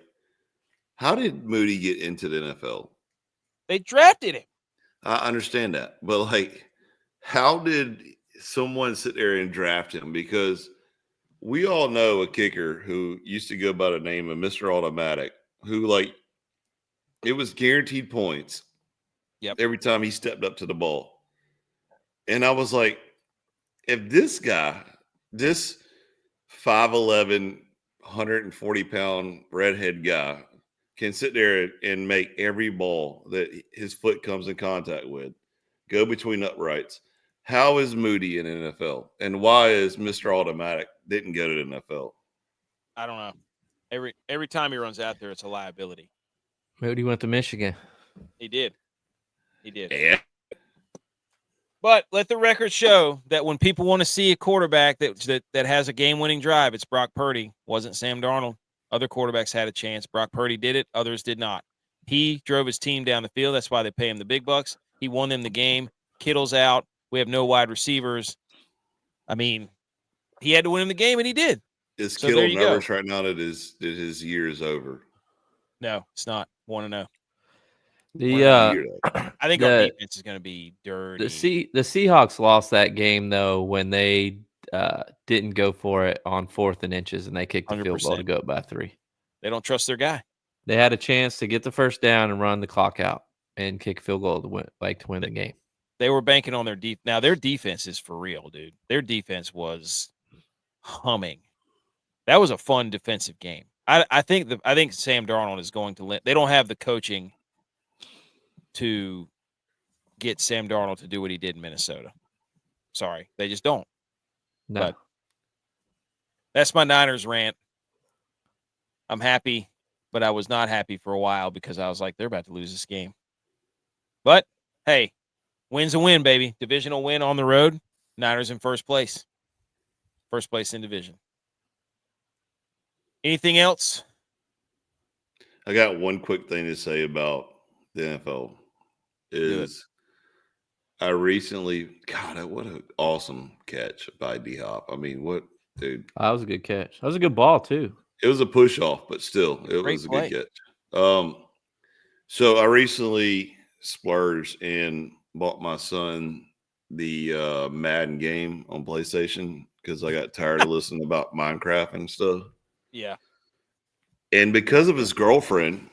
how did Moody get into the NFL? They drafted him. I understand that, but like, how did someone sit there and draft him? Because we all know a kicker who used to go by the name of Mr. Automatic, who, like, it was guaranteed points every time he stepped up to the ball. And I was like, if this guy, this 5'11", 140-pound redhead guy can sit there and make every ball that his foot comes in contact with go between uprights, how is Moody in the NFL? And why is Mr. Automatic didn't go to the NFL? I don't know. Every time he runs out there, it's a liability. Moody went to Michigan. He did. Yeah. But let the record show that when people want to see a quarterback that has a game-winning drive, it's Brock Purdy. Wasn't Sam Darnold. Other quarterbacks had a chance. Brock Purdy did it. Others did not. He drove his team down the field. That's why they pay him the big bucks. He won them the game. Kittle's out. We have no wide receivers. I mean, he had to win him the game, and he did. Is Kittle nervous right now that his year is over? No, it's not. 1-0. I think our defense is going to be dirty. The Seahawks lost that game though when they didn't go for it on 4th and inches and they kicked the 100%. field goal to go up by 3. They don't trust their guy. They had a chance to get the first down and run the clock out and kick a field goal to win the game. They were banking on their deep. Now their defense is for real, dude. Their defense was humming. That was a fun defensive game. I think Sam Darnold is going to they don't have the coaching to get Sam Darnold to do what he did in Minnesota. Sorry, they just don't. No. But that's my Niners rant. I'm happy, but I was not happy for a while because I was like, they're about to lose this game. But, hey, win's a win, baby. Divisional win on the road. Niners in first place. First place in division. Anything else? I got one quick thing to say about the NFL is I recently, God, what an awesome catch by D-Hop. I mean, what, dude? That was a good catch. That was a good ball, too. It was a push off, but still, it was a good catch. So I recently splurged and bought my son the Madden game on PlayStation because I got tired of listening about Minecraft and stuff. Yeah. And because of his girlfriend,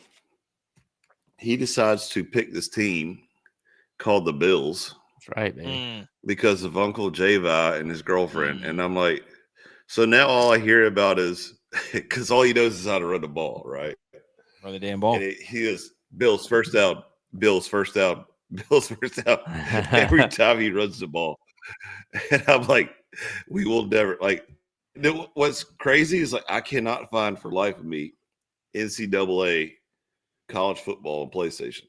he decides to pick this team called the Bills. That's right, man. Because of Uncle Javi and his girlfriend. And I'm like, so now all I hear about is because all he knows is how to run the ball, right? Run the damn ball. And he is Bills first out, Bills first out, Bills first out every time he runs the ball. And I'm like, we will never, like, What's crazy is like I cannot find for life of me NCAA college football on PlayStation.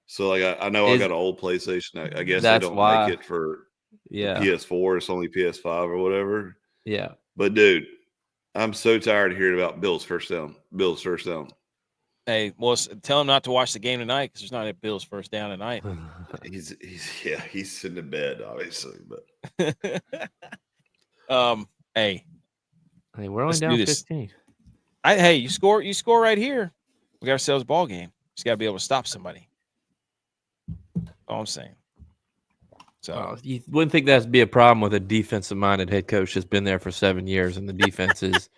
So like I know I got an old PlayStation. I guess they don't make it for the PS4. It's only PS5 or whatever. Yeah. But dude, I'm so tired of hearing about Bill's first down. Bill's first down. Hey, well, tell him not to watch the game tonight because there's not a Bill's first down tonight. He's sitting in bed, obviously, but hey, we're only down 15. Hey, you score right here. We got ourselves a ball game. Just got to be able to stop somebody. All I'm saying. So you wouldn't think that'd be a problem with a defensive-minded head coach that's been there for 7 years, and the defense is,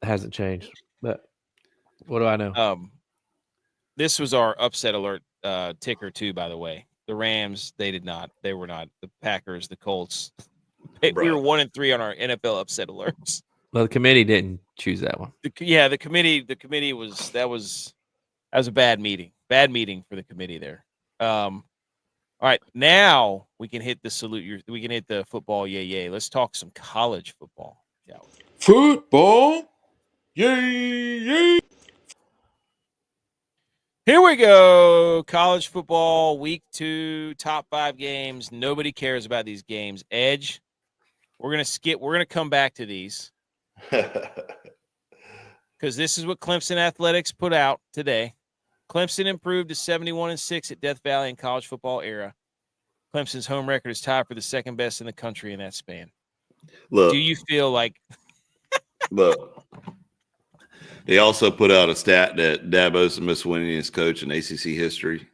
hasn't changed. But what do I know? This was our upset alert ticker too. By the way, the Rams they did not. They were not. The Packers, the Colts. We were 1-3 on our NFL upset alerts. Well, the committee didn't choose that one. The committee was that was a bad meeting. Bad meeting for the committee there. All right, now we can hit the salute. We can hit the football. Yay! Let's talk some college football. Yeah. Football. Yay! Here we go. College football, week 2, top 5 games. Nobody cares about these games. Edge. We're gonna skip. We're gonna come back to these because this is what Clemson Athletics put out today. Clemson improved to 71-6 at Death Valley in college football era. Clemson's home record is tied for the second best in the country in that span. Look, do you feel like? Look, they also put out a stat that Dabo's the most winningest coach in ACC history.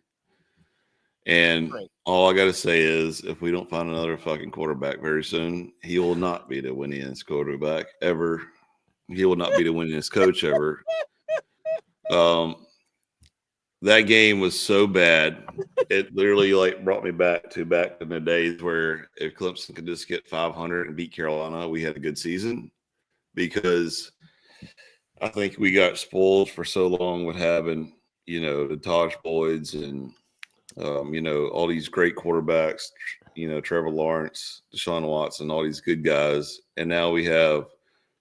And all I got to say is if we don't find another fucking quarterback very soon, he will not be the winningest quarterback ever. He will not be the winningest coach ever. That game was so bad. It literally brought me back in the days where if Clemson could just get 500 and beat Carolina, we had a good season, because I think we got spoiled for so long with having, the Tosh Boyds and, all these great quarterbacks, Trevor Lawrence, Deshaun Watson, all these good guys. And now we have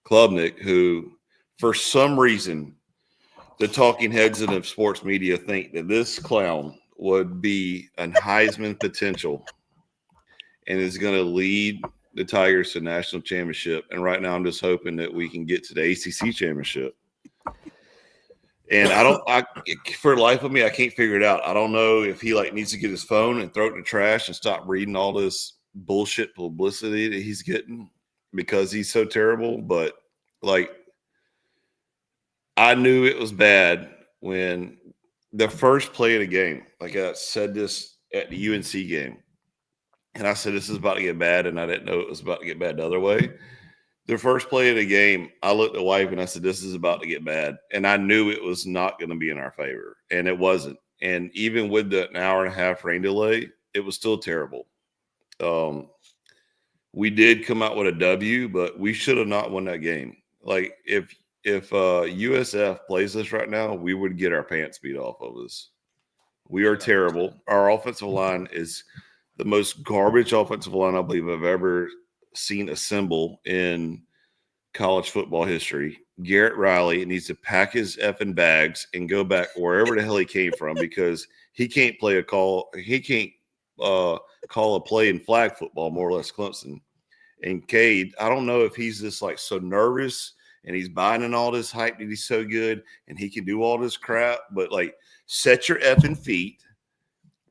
Klubnik, who for some reason, the talking heads in the sports media think that this clown would be a Heisman potential and is going to lead the Tigers to national championship. And right now I'm just hoping that we can get to the ACC championship. And for the life of me, I can't figure it out. I don't know if he needs to get his phone and throw it in the trash and stop reading all this bullshit publicity that he's getting because he's so terrible. But I knew it was bad when the first play of the game, I said this at the UNC game, and I said, this is about to get bad, and I didn't know it was about to get bad the other way. The first play of the game, I looked at wife and I said, this is about to get bad. And I knew it was not going to be in our favor, and it wasn't. And even with the hour and a half rain delay, it was still terrible. We did come out with a W, but we should have not won that game. If USF plays us right now, we would get our pants beat off of us. We are terrible. Our offensive line is the most garbage offensive line I believe I've ever seen assemble in college football history. Garrett Riley needs to pack his effing bags and go back wherever the hell he came from, because he can't play a call. He can't call a play in flag football, more or less Clemson. And Cade, I don't know if he's just so nervous and he's buying in all this hype that he's so good and he can do all this crap, but set your effing feet,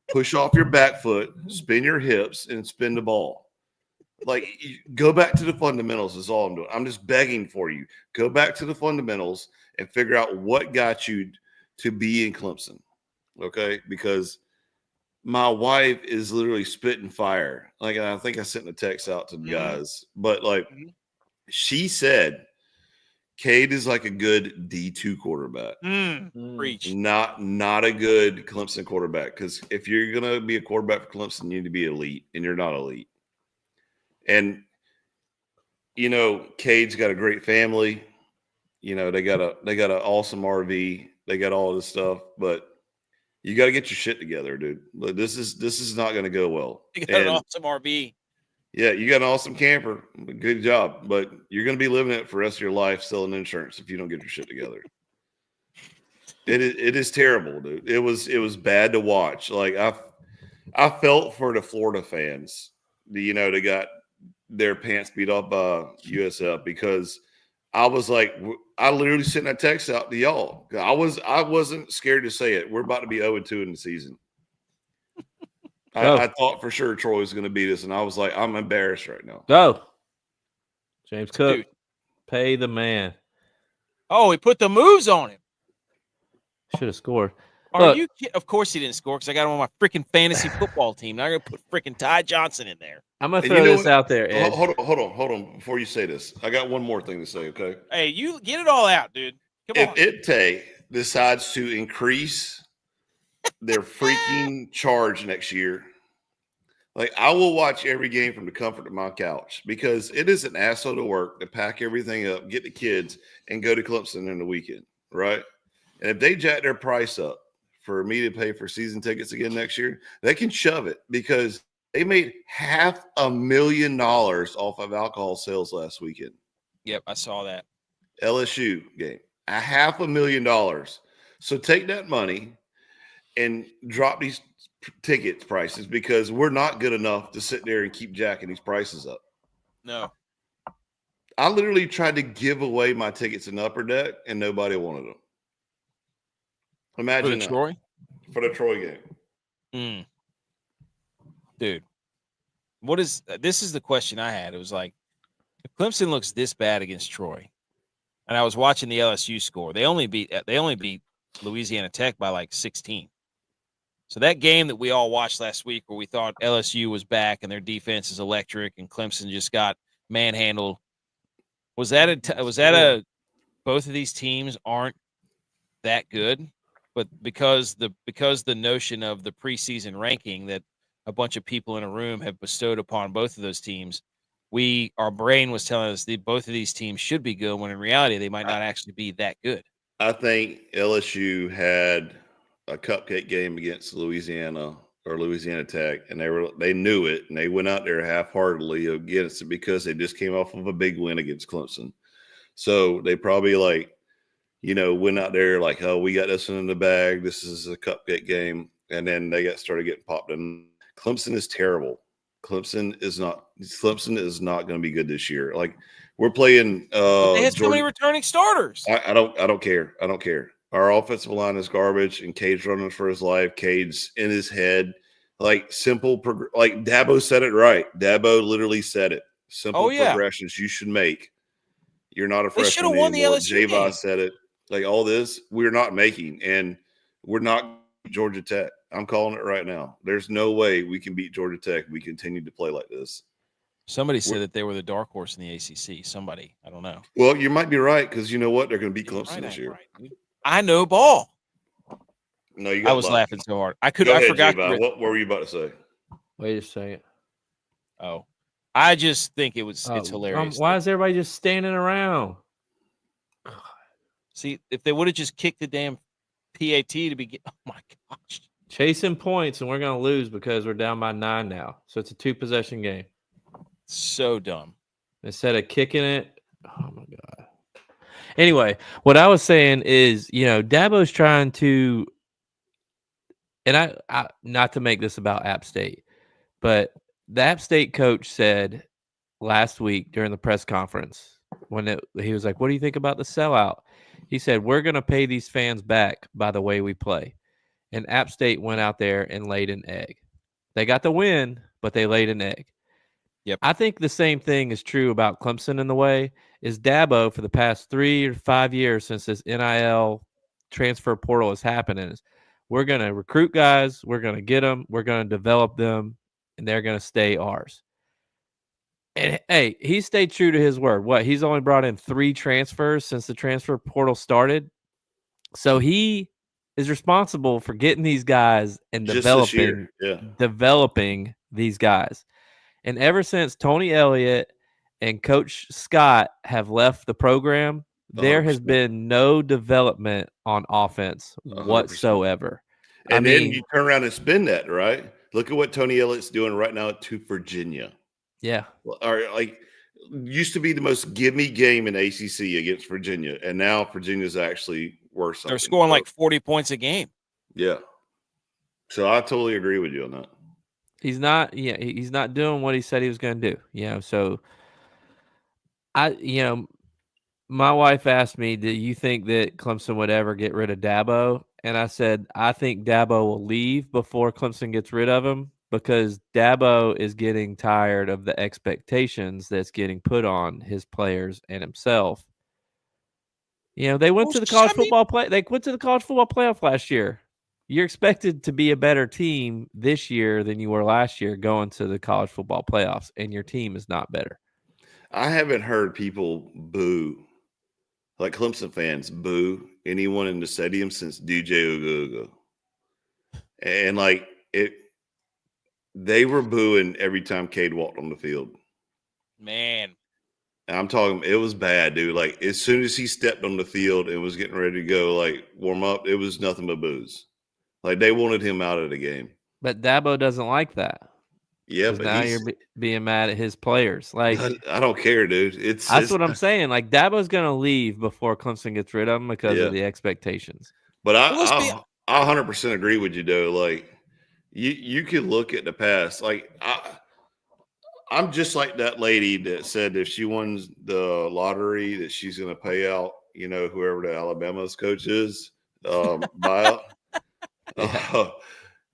push off your back foot, spin your hips, and spin the ball. Go back to the fundamentals is all I'm doing. I'm just begging for you. Go back to the fundamentals and figure out what got you to be in Clemson, okay? Because my wife is literally spitting fire. I think I sent a text out to the guys, but she said Cade is a good D2 quarterback. Preach. Not a good Clemson quarterback, because if you're going to be a quarterback for Clemson, you need to be elite, and you're not elite. And, Cade's got a great family. They got an awesome RV. They got all this stuff, but you got to get your shit together, dude. This is not going to go well. You got an awesome RV. Yeah, you got an awesome camper. Good job. But you're going to be living it for the rest of your life selling insurance if you don't get your shit together. It is terrible, dude. It was bad to watch. Like I felt for the Florida fans. They got their pants beat up by USF because I was like, I literally sent that text out to y'all. I wasn't scared to say it. We're about to be 0-2 in the season. I thought for sure Troy was going to beat us, and I was like, I'm embarrassed right now. Go. James Cook, Dude. pay the man. Oh, he put the moves on him. Should have scored. Are you kidding? Of course he didn't score because I got him on my freaking fantasy football team. Now I'm going to put freaking Ty Johnson in there. I'm going to throw this out there, Ed. Hold on. Before you say this, I got one more thing to say, okay? Hey, you get it all out, dude. Come on. If Itte decides to increase their freaking charge next year, like I will watch every game from the comfort of my couch because it is an asshole to work to pack everything up, get the kids, and go to Clemson in the weekend, right? And if they jack their price up for me to pay for season tickets again next year, they can shove it because they made $500,000 off of alcohol sales last weekend. Yep, I saw that. LSU game, $500,000. So take that money and drop these ticket prices because we're not good enough to sit there and keep jacking these prices up. No. I literally tried to give away my tickets in Upper Deck and nobody wanted them. Imagine For the Troy? For the Troy game. Dude, this is the question I had. It was like, if Clemson looks this bad against Troy, and I was watching the LSU score, they only beat Louisiana Tech by like 16. So that game that we all watched last week where we thought LSU was back and their defense is electric and Clemson just got manhandled, was that a both of these teams aren't that good? But because the notion of the preseason ranking that a bunch of people in a room have bestowed upon both of those teams, our brain was telling us that both of these teams should be good when in reality they might not actually be that good. I think LSU had a cupcake game against Louisiana Tech, and they knew it, and they went out there half-heartedly against it because they just came off of a big win against Clemson. So they probably went out there like, oh, we got this one in the bag. This is a cupcake game. And then they started getting popped in. Clemson is terrible. Clemson is not going to be good this year. Like we're playing they had so many returning starters. I don't care. Our offensive line is garbage and Cade's running for his life. Cade's in his head. Like simple like Dabo said it right. Dabo literally said it. Simple progressions you should make. You're not a freshman anymore. The LSU game. Said it. Like all this, we're not making, and we're not Georgia Tech. I'm calling it right now. There's no way we can beat Georgia Tech. We continue to play like this. Somebody said that they were the dark horse in the ACC. Somebody, I don't know. Well, you might be right because you know what? They're going to beat Clemson this year. Right. I know ball. No, you. I was laughing so hard. I forgot. What were you about to say? Wait a second. Oh, I just think it's hilarious. Why is everybody just standing around? See, if they would have just kicked the damn PAT to begin. Oh my gosh. Chasing points, and we're going to lose because we're down by 9 now. So it's a 2-possession game. So dumb. Instead of kicking it. Oh my God. Anyway, what I was saying is, Dabo's trying to, and I not to make this about App State, but the App State coach said last week during the press conference when he was like, what do you think about the sellout? He said, we're going to pay these fans back by the way we play. And App State went out there and laid an egg. They got the win, but they laid an egg. Yep. I think the same thing is true about Clemson in the way is Dabo for the past 3 or 5 years since this NIL transfer portal is happening. We're going to recruit guys. We're going to get them. We're going to develop them, and they're going to stay ours. And, hey, he stayed true to his word. What? He's only brought in 3 transfers since the transfer portal started. So he is responsible for getting these guys and developing these guys. And ever since Tony Elliott and Coach Scott have left the program, 100%. There has been no development on offense 100%. Whatsoever. And then you turn around and spin that, right? Look at what Tony Elliott's doing right now to Virginia. Yeah. Or like used to be the most gimme game in ACC against Virginia, and now Virginia's actually worth something. They're scoring like 40 points a game. Yeah. So I totally agree with you on that. He's not. Yeah, he's not doing what he said he was going to do. So my wife asked me, "Do you think that Clemson would ever get rid of Dabo?" And I said, "I think Dabo will leave before Clemson gets rid of him because Dabo is getting tired of the expectations that's getting put on his players and himself." They went to the college football play. They went to the college football playoff last year. You're expected to be a better team this year than you were last year going to the college football playoffs, and your team is not better. I haven't heard people boo, like Clemson fans boo anyone in the stadium since DJ Uga. And like they were booing every time Cade walked on the field. Man. And I'm talking, it was bad, dude. Like as soon as he stepped on the field and was getting ready to go, like warm up, it was nothing but boos. Like they wanted him out of the game. But Dabo doesn't like that. Yeah, but now you're being mad at his players. Like I don't care, dude. That's what I'm saying. Like Dabo's gonna leave before Clemson gets rid of him because of the expectations. But I 100% agree with you, though. Like you could look at the past. Like I'm just like that lady that said if she wins the lottery that she's going to pay out, whoever the Alabama's coach is, buyout.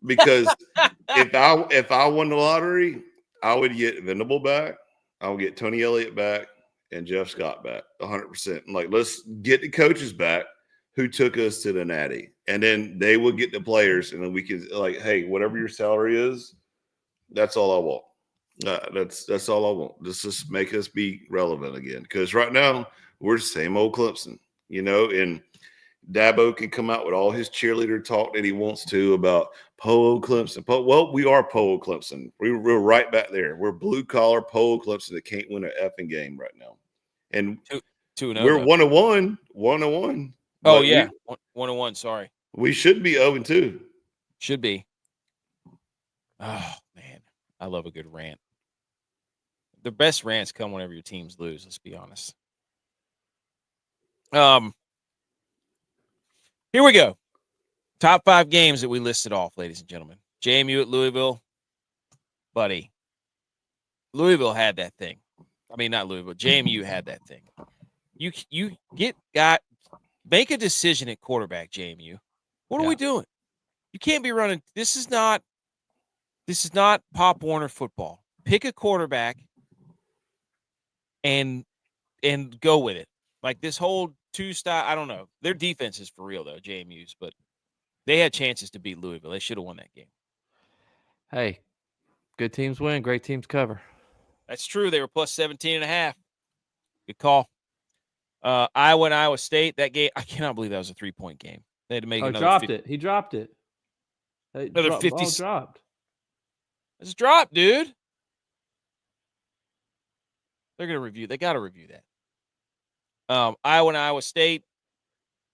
Because if I won the lottery, I would get Venable back. I would get Tony Elliott back and Jeff Scott back 100%. Like, let's get the coaches back who took us to the Natty. And then they would get the players. And then we could like, hey, whatever your salary is, that's all I want. That's all I want. Just make us be relevant again. Because right now we're same old Clemson, and Dabo can come out with all his cheerleader talk that he wants to about Polo Clemson. Well, we are Polo Clemson. We're right back there. We're blue collar Polo Clemson that can't win an effing game right now. And 2-0. We're 1-1. 1-1. Oh yeah, 1-1. Sorry, we should be 0-2. Should be. Oh man, I love a good rant. The best rants come whenever your teams lose. Let's be honest. Here we go. Top 5 games that we listed off, ladies and gentlemen. JMU at Louisville. Buddy. Louisville had that thing. I mean, not Louisville. JMU had that thing. You make a decision at quarterback, JMU. What are we doing? You can't be running. This is not Pop Warner football. Pick a quarterback and go with it. Like this whole two-style, I don't know. Their defense is for real, though, JMU's, but they had chances to beat Louisville. They should have won that game. Hey, good teams win, great teams cover. That's true. They were plus 17.5. Good call. Iowa and Iowa State, that game, I cannot believe that was a 3-point game. They had to make another. He dropped it. Another 50. Ball dropped. It's dropped, dude. They're going to review. They got to review that. Iowa and Iowa State,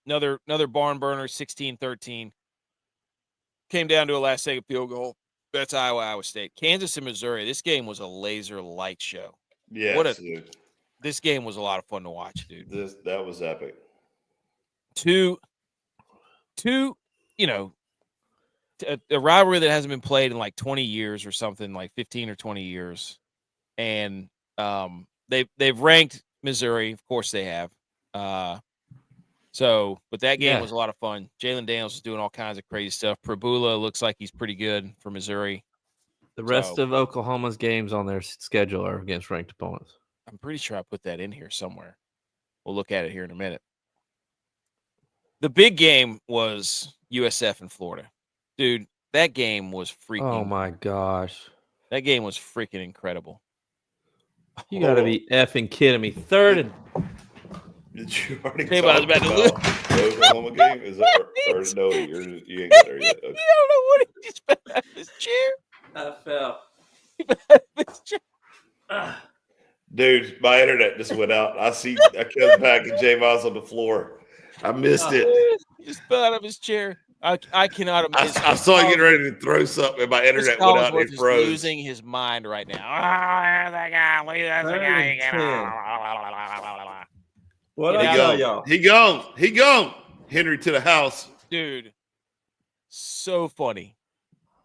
another barn burner, 16-13. Came down to a last-second field goal. That's Iowa State. Kansas and Missouri, this game was a laser light show. Yeah, this game was a lot of fun to watch, dude. That was epic. Two, a rivalry that hasn't been played in like 20 years or something, like 15 or 20 years. And they've ranked Missouri, of course they have. But that game was a lot of fun. Jalen Daniels is doing all kinds of crazy stuff. Prabula looks like he's pretty good for Missouri. The rest of Oklahoma's games on their schedule are against ranked opponents. I'm pretty sure I put that in here somewhere. We'll look at it here in a minute. The big game was USF and Florida. Dude, that game was freaking. Oh, my gosh. That game was freaking incredible. You got to be effing kidding me. Third and. Did you already talk about the Oklahoma game? Is that or no? You ain't got there yet. Okay. You don't know what he just fell out of his chair. I fell. Dude, my internet just went out. I come back and J Miles on the floor. I missed it. He just fell out of his chair. I cannot imagine. I saw you getting ready to throw something, and my internet went out and it is froze. losing his mind right now. Oh, there's the guy. Look at the guy. What I tell y'all? He gone. Henry to the house. Dude, so funny.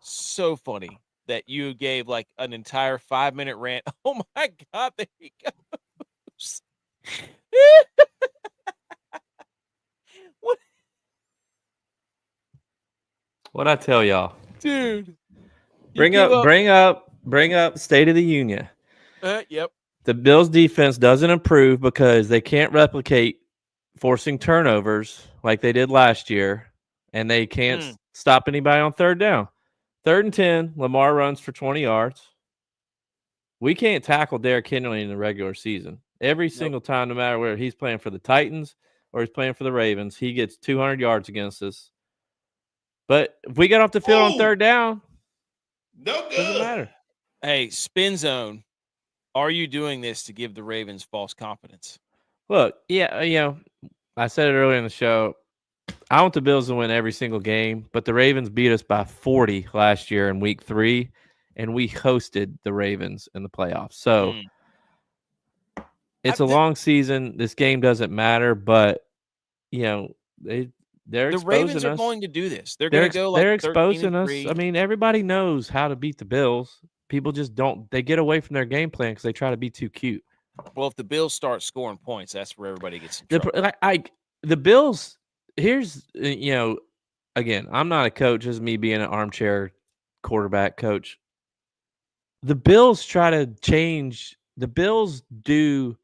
So funny that you gave like an entire 5-minute rant. Oh my God, there he goes. What I tell y'all? Dude. Bring up State of the Union. Yep. The Bills defense doesn't improve because they can't replicate forcing turnovers like they did last year, and they can't stop anybody on third down. 3rd and 10, Lamar runs for 20 yards. We can't tackle Derrick Henry in the regular season. Every single time, no matter where he's playing for the Titans or he's playing for the Ravens, he gets 200 yards against us. But if we get off the field on third down, no good. Doesn't matter. Hey, spin zone. Are you doing this to give the Ravens false confidence? Look, yeah, I said it earlier in the show. I want the Bills to win every single game, but the Ravens beat us by 40 last year in week 3, and we hosted the Ravens in the playoffs. So it's a long season. This game doesn't matter, but they're the Ravens are going to do this. They're going to go like they're exposing us. 13-3. I mean, everybody knows how to beat the Bills. People just don't. They get away from their game plan because they try to be too cute. Well, if the Bills start scoring points, that's where everybody gets in trouble. The Bills. Here's again, I'm not a coach. This is me being an armchair quarterback coach. The Bills try to change. The Bills do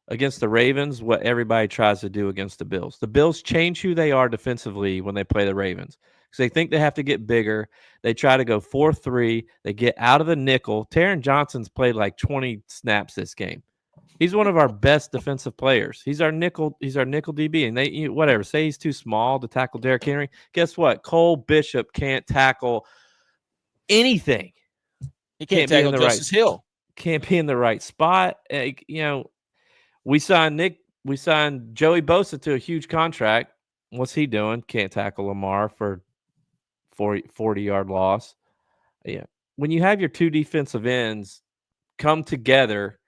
against the Ravens what everybody tries to do against the Bills. The Bills change who they are defensively when they play the Ravens because they think they have to get bigger. They try to go 4-3. They get out of the nickel. Taron Johnson's played like 20 snaps this game. He's one of our best defensive players. He's our nickel DB, and they whatever say he's too small to tackle Derrick Henry. Guess what? Cole Bishop can't tackle anything. He can't tackle Justice Hill. Can't be in the right spot. We signed Joey Bosa to a huge contract. What's he doing? Can't tackle Lamar for 40-yard loss. Yeah. When you have your two defensive ends come together,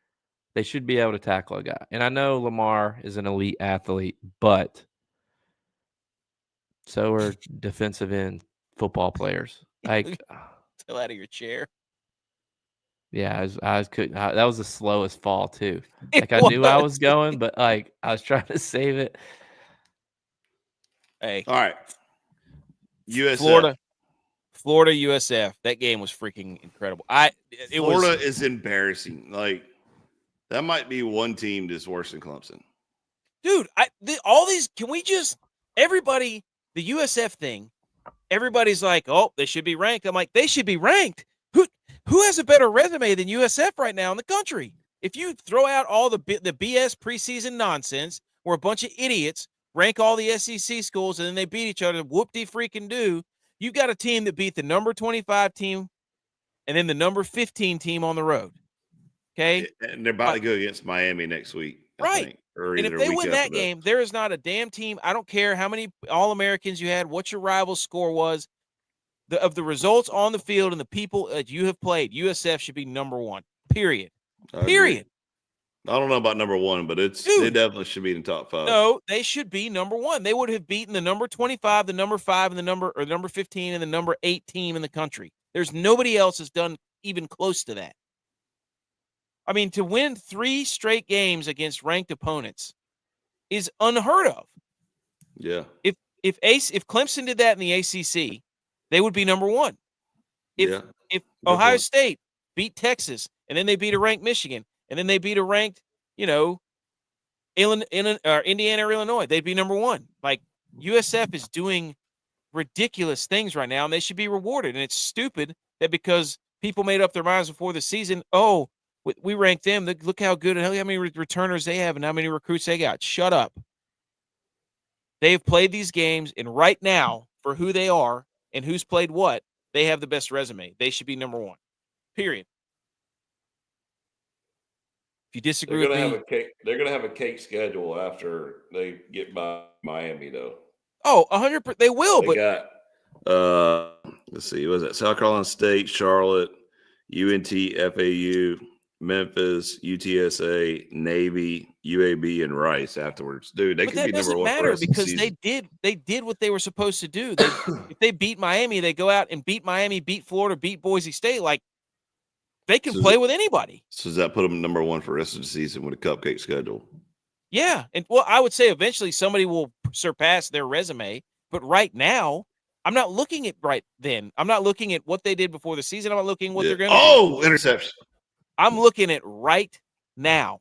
they should be able to tackle a guy. And I know Lamar is an elite athlete, but so are defensive end football players. Like, fell out of your chair. Yeah, that was the slowest fall too. Like I knew I was going, but like I was trying to save it. Hey, all right. USF. Florida USF. That game was freaking incredible. Florida is embarrassing. Like that might be one team that's worse than Clemson. Dude, all these. Can we just everybody the USF thing? Everybody's like, oh, they should be ranked. I'm like, they should be ranked. Who has a better resume than USF right now in the country? If you throw out all the BS preseason nonsense where a bunch of idiots rank all the SEC schools and then they beat each other, whoop-de-freaking-do, you've got a team that beat the number 25 team and then the number 15 team on the road. Okay? And they're about to go against Miami next week. Right. And if they win that game, there is not a damn team. I don't care how many All-Americans you had, what your rival score was. Of the results on the field and the people that you have played, USF should be number one. Period. Period. I don't know about number one, but they definitely should be in the top 5. No, they should be number one. They would have beaten the number 25, the number 5, and the number 15, and the number 8 team in the country. There's nobody else that's done even close to that. I mean, to win 3 straight games against ranked opponents is unheard of. Yeah. If Clemson did that in the ACC, they would be number one. If Ohio State beat Texas and then they beat a ranked Michigan and then they beat a ranked, Indiana or Illinois, they'd be number one. Like USF is doing ridiculous things right now and they should be rewarded. And it's stupid that because people made up their minds before the season, oh, we ranked them. Look how good and how many returners they have and how many recruits they got. Shut up. They have played these games, and right now, for who they are and who's played what, they have the best resume. They should be number one. Period. If you disagree with me, they're going to have a cake schedule after they get by Miami, though. Oh, 100%. They will, Let's see. What was that? South Carolina State, Charlotte, UNT, FAU, Memphis, UTSA, Navy, UAB, and Rice afterwards. Dude, they But could that be number doesn't one for the matter rest of the because season. they did what they were supposed to do. If they beat Miami, they go out and beat Miami, beat Florida, beat Boise State. Like they can play with anybody. So does that put them number one for the rest of the season with a cupcake schedule? Yeah, and well, I would say eventually somebody will surpass their resume. But right now, I'm not looking at right then. I'm not looking at what they did before the season. I'm not looking at what they're going to do. Oh, interception. I'm looking at right now.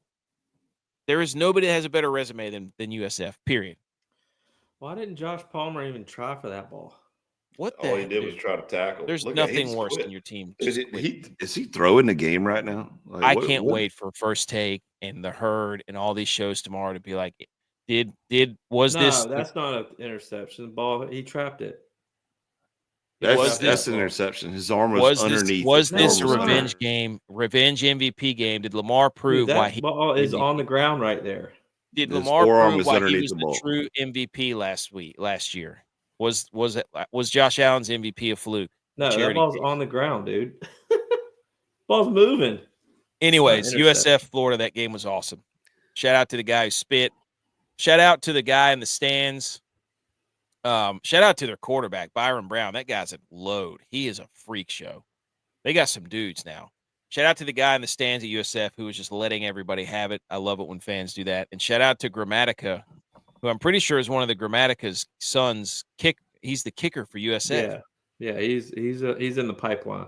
There is nobody that has a better resume than USF, period. Why didn't Josh Palmer even try for that ball? What the All he heck, did dude? was try to tackle. There's Look, nothing worse than your team. Is he throwing the game right now? Like, I can't wait for First Take and The Herd and all these shows tomorrow to be like, was this? That's not an interception. The ball, he trapped it. That's an interception. His arm was underneath. Was this a revenge game? Revenge MVP game? Did Lamar prove why he ball is on the ground right there? Did Lamar prove why he was the true MVP last year? Was Josh Allen's MVP a fluke? No, that ball's on the ground, dude. Ball's moving. Anyways, USF Florida, that game was awesome. Shout out to the guy who spit. Shout out to the guy in the stands. Shout out to their quarterback, Byron Brown. That guy's a load. He is a freak show. They got some dudes now. Shout out to the guy in the stands at USF who was just letting everybody have it. I love it when fans do that. And shout out to Grammatica, who I'm pretty sure is one of the Grammatica's sons. He's the kicker for USF. Yeah, he's in the pipeline.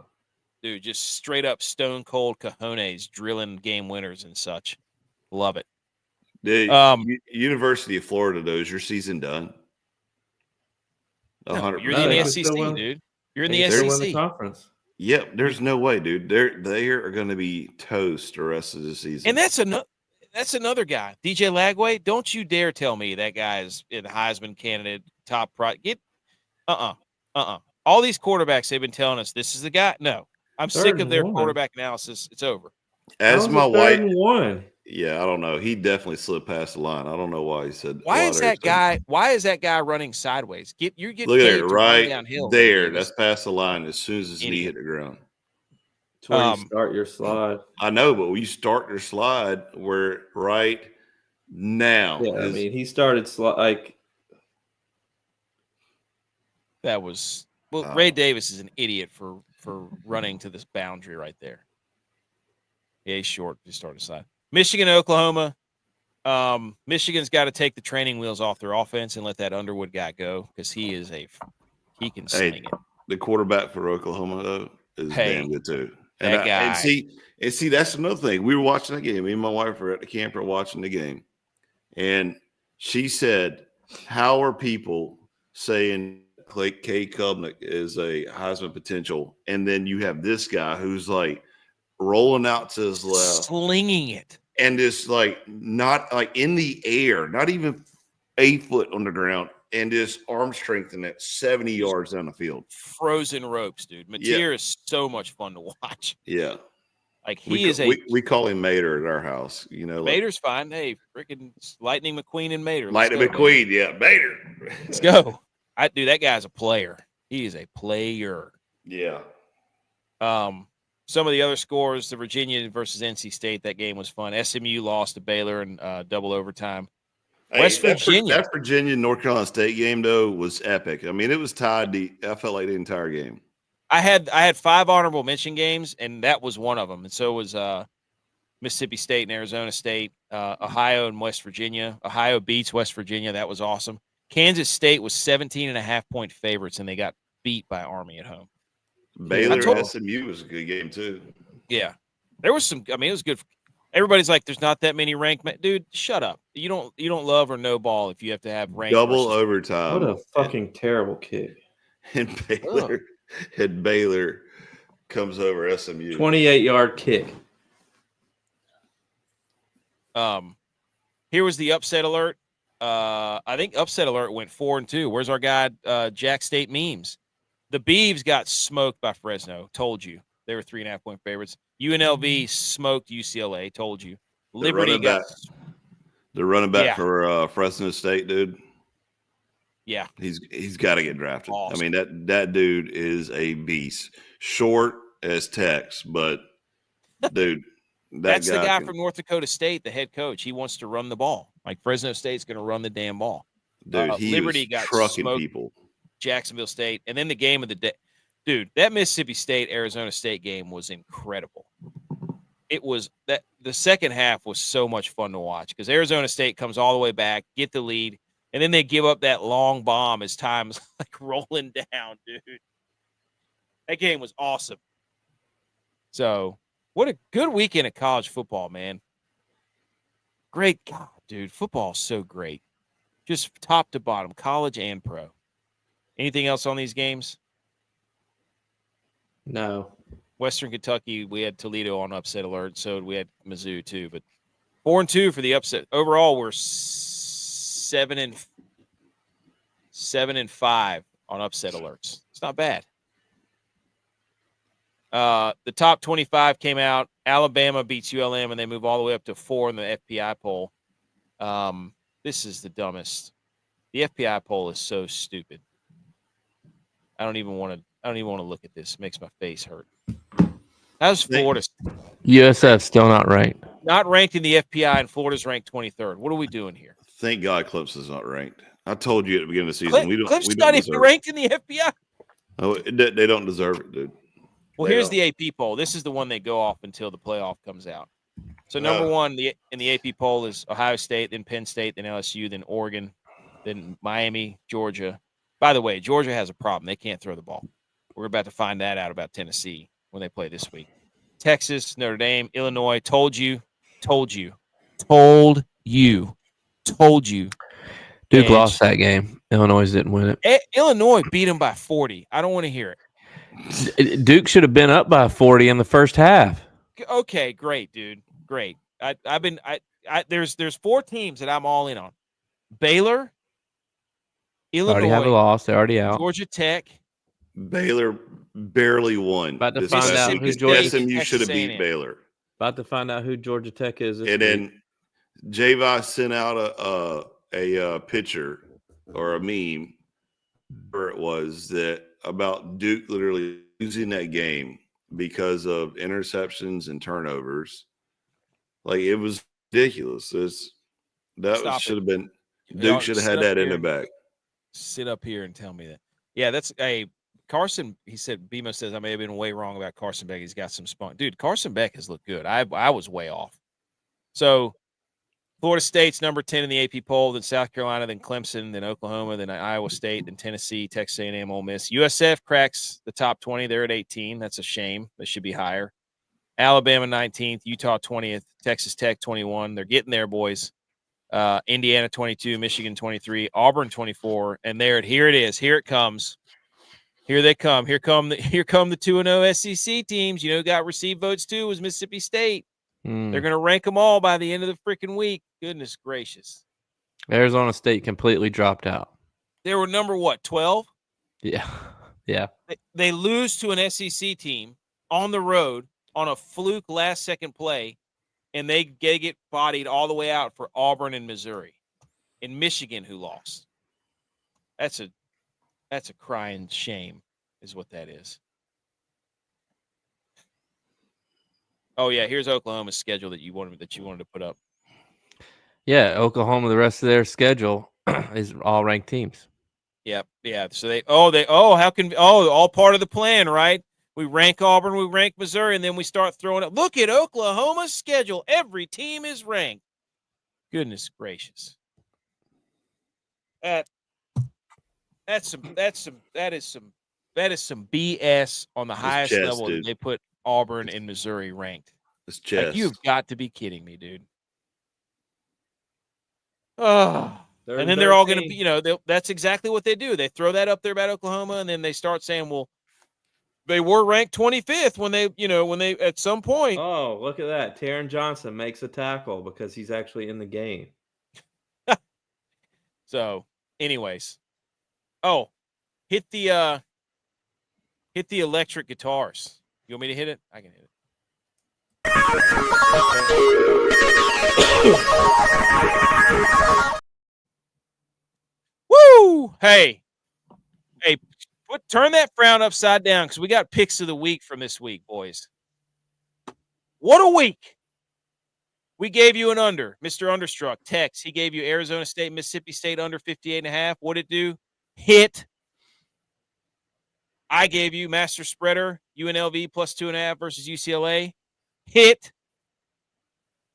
Dude, just straight up stone cold cojones drilling game winners and such. Love it. The University of Florida, though, is your season done? No, you're in the SEC, dude. You're in the SEC. In the conference. Yep, there's no way, dude. They are going to be toast the rest of the season. And that's another guy, DJ Lagway. Don't you dare tell me that guy is an Heisman candidate, top prize. All these quarterbacks, they've been telling us this is the guy. No, I'm sick of their quarterback analysis. It's over. As my wife, yeah, I don't know. He definitely slipped past the line. I don't know why he said. Why is that guy running sideways? You're getting look at it right downhill there. That's past the line as soon as his knee hit the ground. It's where you start your slide. I know, but when you start your slide, we're right now. Yeah, I mean, he started like that was Ray Davis is an idiot for running to this boundary right there. Yeah, he's short. He started slide. Michigan, Oklahoma. Michigan's got to take the training wheels off their offense and let that Underwood guy go because he can sling it. The quarterback for Oklahoma though is damn good too. That guy. And see, that's another thing. We were watching the game. Me and my wife were at the camper watching the game, and she said, "How are people saying K. Kubnik is a Heisman potential, and then you have this guy who's like rolling out to his left, slinging it." And just like not like in the air, not even 8 foot on the ground, and just arm strength in it 70 yards down the field. Frozen ropes, dude. Mateer is so much fun to watch. Yeah. Like we call him Mater at our house. You know, Mater's fine. Hey, freaking Lightning McQueen and Mater. Lightning McQueen, yeah, Mater. Let's go. That guy's a player. He is a player. Yeah. Some of the other scores, the Virginia versus NC State, that game was fun. SMU lost to Baylor in double overtime. West Virginia. That Virginia North Carolina State game, though, was epic. I mean, it was tied. I felt like the entire game. I had 5 honorable mention games, and that was one of them. And so was Mississippi State and Arizona State, Ohio and West Virginia. Ohio beats West Virginia. That was awesome. Kansas State was 17.5-point favorites, and they got beat by Army at home. Baylor SMU was a good game too. Yeah, there was some. I mean, it was good. Everybody's like, "There's not that many ranked." Dude, shut up. You don't love or know ball if you have to have ranked. Double overtime. What a fucking terrible kick. And Baylor comes over SMU. 28-yard kick. Here was the upset alert. I think upset alert went 4-2. Where's our guy, Jack State Memes? The Beavs got smoked by Fresno. Told you. They were 3.5-point favorites. UNLV smoked UCLA. Told you. Liberty got the running back for Fresno State, dude. Yeah. He's got to get drafted. Awesome. I mean, that dude is a beast. Short as Tex, but dude, that's the guy from North Dakota State, the head coach. He wants to run the ball. Like Fresno State's going to run the damn ball. Dude, he Liberty was got trucking smoked, people. Jacksonville State, and then the game of the day. Dude, that Mississippi State Arizona State game was incredible. It was that the second half was so much fun to watch because Arizona State comes all the way back, get the lead, and then they give up that long bomb as time's like rolling down, dude. That game was awesome. So, what a good weekend of college football, man. Great God, dude. Football's so great. Just top to bottom, college and pro. Anything else on these games? No. Western Kentucky, we had Toledo on upset alert, so we had Mizzou too. But 4-2 for the upset. Overall, we're 7-5 on upset alerts. It's not bad. The top 25 came out. Alabama beats ULM, and they move all the way up to 4 in the FPI poll. This is the dumbest. The FPI poll is so stupid. I don't even want to look at this. It makes my face hurt. How's Florida? USF still not ranked. Not ranked in the FPI, and Florida's ranked 23rd. What are we doing here? Thank God Clemson's not ranked. I told you at the beginning of the season. Clemson's not even ranked in the FPI. Oh, they don't deserve it, dude. Well, here's the AP poll. This is the one they go off until the playoff comes out. So number one in the AP poll is Ohio State, then Penn State, then LSU, then Oregon, then Miami, Georgia. By the way, Georgia has a problem. They can't throw the ball. We're about to find that out about Tennessee when they play this week. Texas, Notre Dame, Illinois. Told you. Duke lost that game. Illinois didn't win it. Illinois beat them by 40. I don't want to hear it. Duke should have been up by 40 in the first half. Okay, great, dude. Great. There's 4 teams that I'm all in on. Baylor, Illinois, already have a loss. They're already out. Georgia Tech. Baylor barely won. About to find out who SMU should have beat Baylor. About to find out who Georgia Tech is. And then Javi sent out a picture or a meme where it was that about Duke literally losing that game because of interceptions and turnovers. Like, it was ridiculous. That should have been Duke should have had that in the back. Sit up here and tell me that. Yeah, that's a Carson. He said BMO says I may have been way wrong about Carson Beck. He's got some spunk. Dude, Carson Beck has looked good. I was way off. So Florida State's number 10 in the AP poll, then South Carolina, then Clemson, then Oklahoma, then Iowa State, then Tennessee, Texas A&M, Ole Miss. USF cracks the top 20. They're at 18. That's a shame. They should be higher. Alabama 19th, Utah 20th, Texas Tech 21. They're getting there, boys. Indiana 22, Michigan 23, Auburn 24, and here it is. Here it comes. Here they come. Here come the 2-0 SEC teams. You know, got received votes too was Mississippi State. They're going to rank them all by the end of the freaking week. Goodness gracious. Arizona State completely dropped out. They were number 12? Yeah. Yeah. They lose to an SEC team on the road on a fluke last-second play, and they get bodied all the way out for Auburn and Missouri. And Michigan, who lost. That's a crying shame is what that is. Oh, yeah, here's Oklahoma's schedule that you wanted to put up. Yeah, Oklahoma, the rest of their schedule is all ranked teams. Yep, yeah. So all part of the plan, right? We rank Auburn, we rank Missouri, and then we start throwing up. Look at Oklahoma's schedule. Every team is ranked. Goodness gracious. That is some BS on the highest level that they put Auburn and Missouri ranked. It's chess. Like, you've got to be kidding me, dude. Oh. And then they're all going to be, that's exactly what they do. They throw that up there about Oklahoma, and then they start saying, well, they were ranked 25th when they at some point. Oh, look at that. Taron Johnson makes a tackle because he's actually in the game. So, anyways. Oh, hit the electric guitars. You want me to hit it? I can hit it. Woo! Hey, turn that frown upside down because we got picks of the week from this week, boys. What a week. We gave you an under. Mr. Understruck, Tex. He gave you Arizona State, Mississippi State under 58.5. What'd it do? Hit. I gave you Master Spreader, UNLV plus 2.5 versus UCLA. Hit.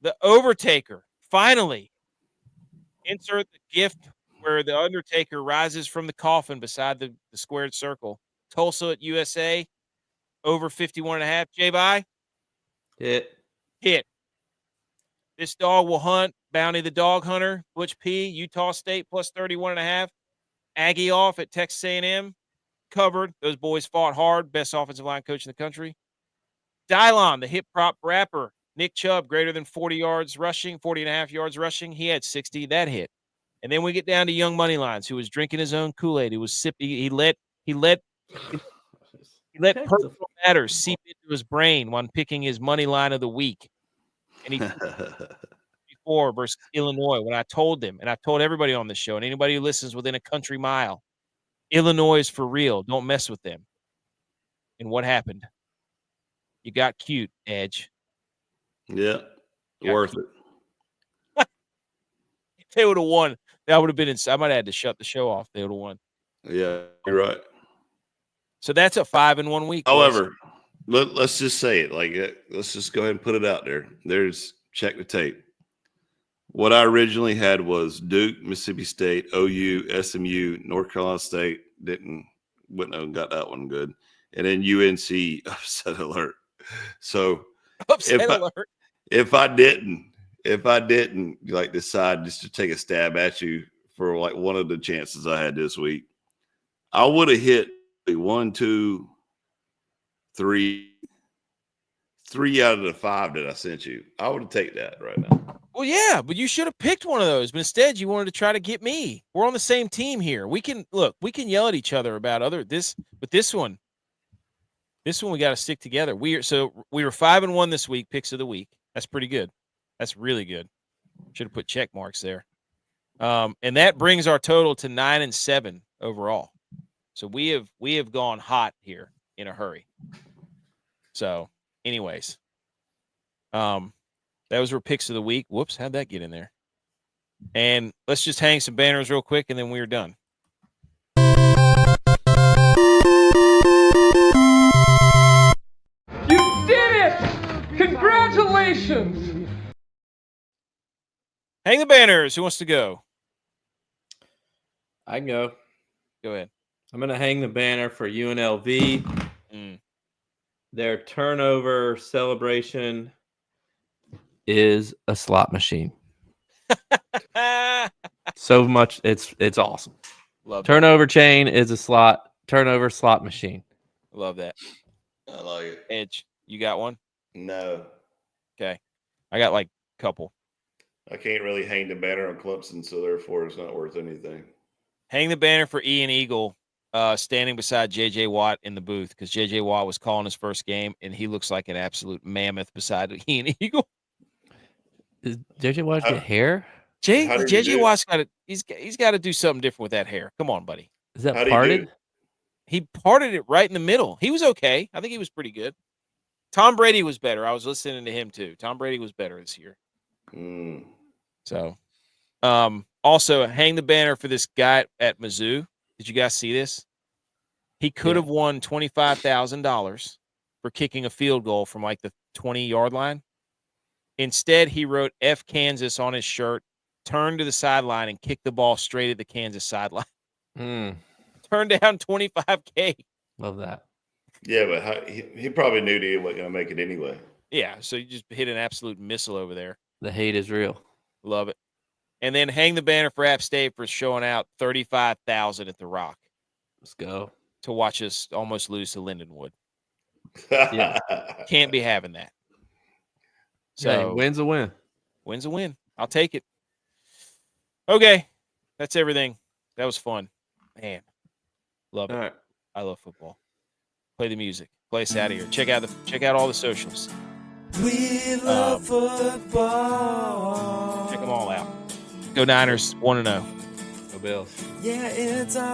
The Overtaker. Finally. Insert the gift where the Undertaker rises from the coffin beside the squared circle. Tulsa at USA, over 51.5. J-Bye? Hit. This dog will hunt. Bounty the Dog Hunter. ButchP, Utah State, plus 31.5. Aggie off at Texas A&M. Covered. Those boys fought hard. Best offensive line coach in the country. DYLON, the hip prop rapper. Nick Chubb, greater than 40 yards rushing, 40.5 yards rushing. He had 60. That hit. And then we get down to Young Money Lines, who was drinking his own Kool-Aid. He was sipping. He let personal matters seep into his brain when picking his money line of the week. And he before versus Illinois when I told them, and I told everybody on the show, and anybody who listens within a country mile, Illinois is for real. Don't mess with them. And what happened? You got cute, Edge. Yeah, worth it. If they would have won, that would have been insane. I might have had to shut the show off. They would have won. Yeah, you're right. So that's a 5-in-1 week. However, let's just say it. Let's just go ahead and put it out there. There's check the tape. What I originally had was Duke, Mississippi State, OU, SMU, North Carolina State. Wouldn't have got that one good. And then UNC, upset alert. So upset alert. If I didn't decide just to take a stab at you for one of the chances I had this week, I would have hit 1, 2, 3 out of the 5 that I sent you. I would take that right now. Well, yeah, but you should have picked one of those. But instead, you wanted to try to get me. We're on the same team here. We can yell at each other about this one. This one we got to stick together. We were 5-1 this week. Picks of the week. That's pretty good. That's really good. Should have put check marks there. And that brings our total to 9-7 overall. So we have gone hot here in a hurry. So, anyways, those were picks of the week. Whoops, how'd that get in there? And let's just hang some banners real quick, and then we're done. You did it! Congratulations! Hang the banners. Who wants to go? I can go. Go ahead. I'm going to hang the banner for UNLV. Their turnover celebration is a slot machine. So much. It's awesome. Love turnover that. Chain is a turnover slot machine. Love that. I like it. Edge, you got one? No. Okay. I got a couple. I can't really hang the banner on Clemson, so therefore it's not worth anything. Hang the banner for Ian Eagle standing beside J.J. Watt in the booth because J.J. Watt was calling his first game, and he looks like an absolute mammoth beside Ian Eagle. Does J.J. Watt get hair? J.J. Watt's got to he's got to do something different with that hair. Come on, buddy. Is that parted? He parted it right in the middle. He was okay. I think he was pretty good. Tom Brady was better. I was listening to him too. Tom Brady was better this year. So, also hang the banner for this guy at Mizzou. Did you guys see this? He could have won $25,000 for kicking a field goal from the 20-yard line. Instead, he wrote F Kansas on his shirt, turned to the sideline, and kicked the ball straight at the Kansas sideline. Turned down $25K. Love that. Yeah, but he probably knew he wasn't going to make it anyway. Yeah, so you just hit an absolute missile over there. The hate is real. Love it. And then hang the banner for App State for showing out $35,000 at the Rock. Let's go. To watch us almost lose to Lindenwood. Yeah. Can't be having that. So win's a win. Win's a win. I'll take it. Okay. That's everything. That was fun. Man. Love it. All right. I love football. Play the music. Play us out of here. Check out all the socials. We love football. Check them all out. Go Niners 1-0. Go Bills. Yeah, it's our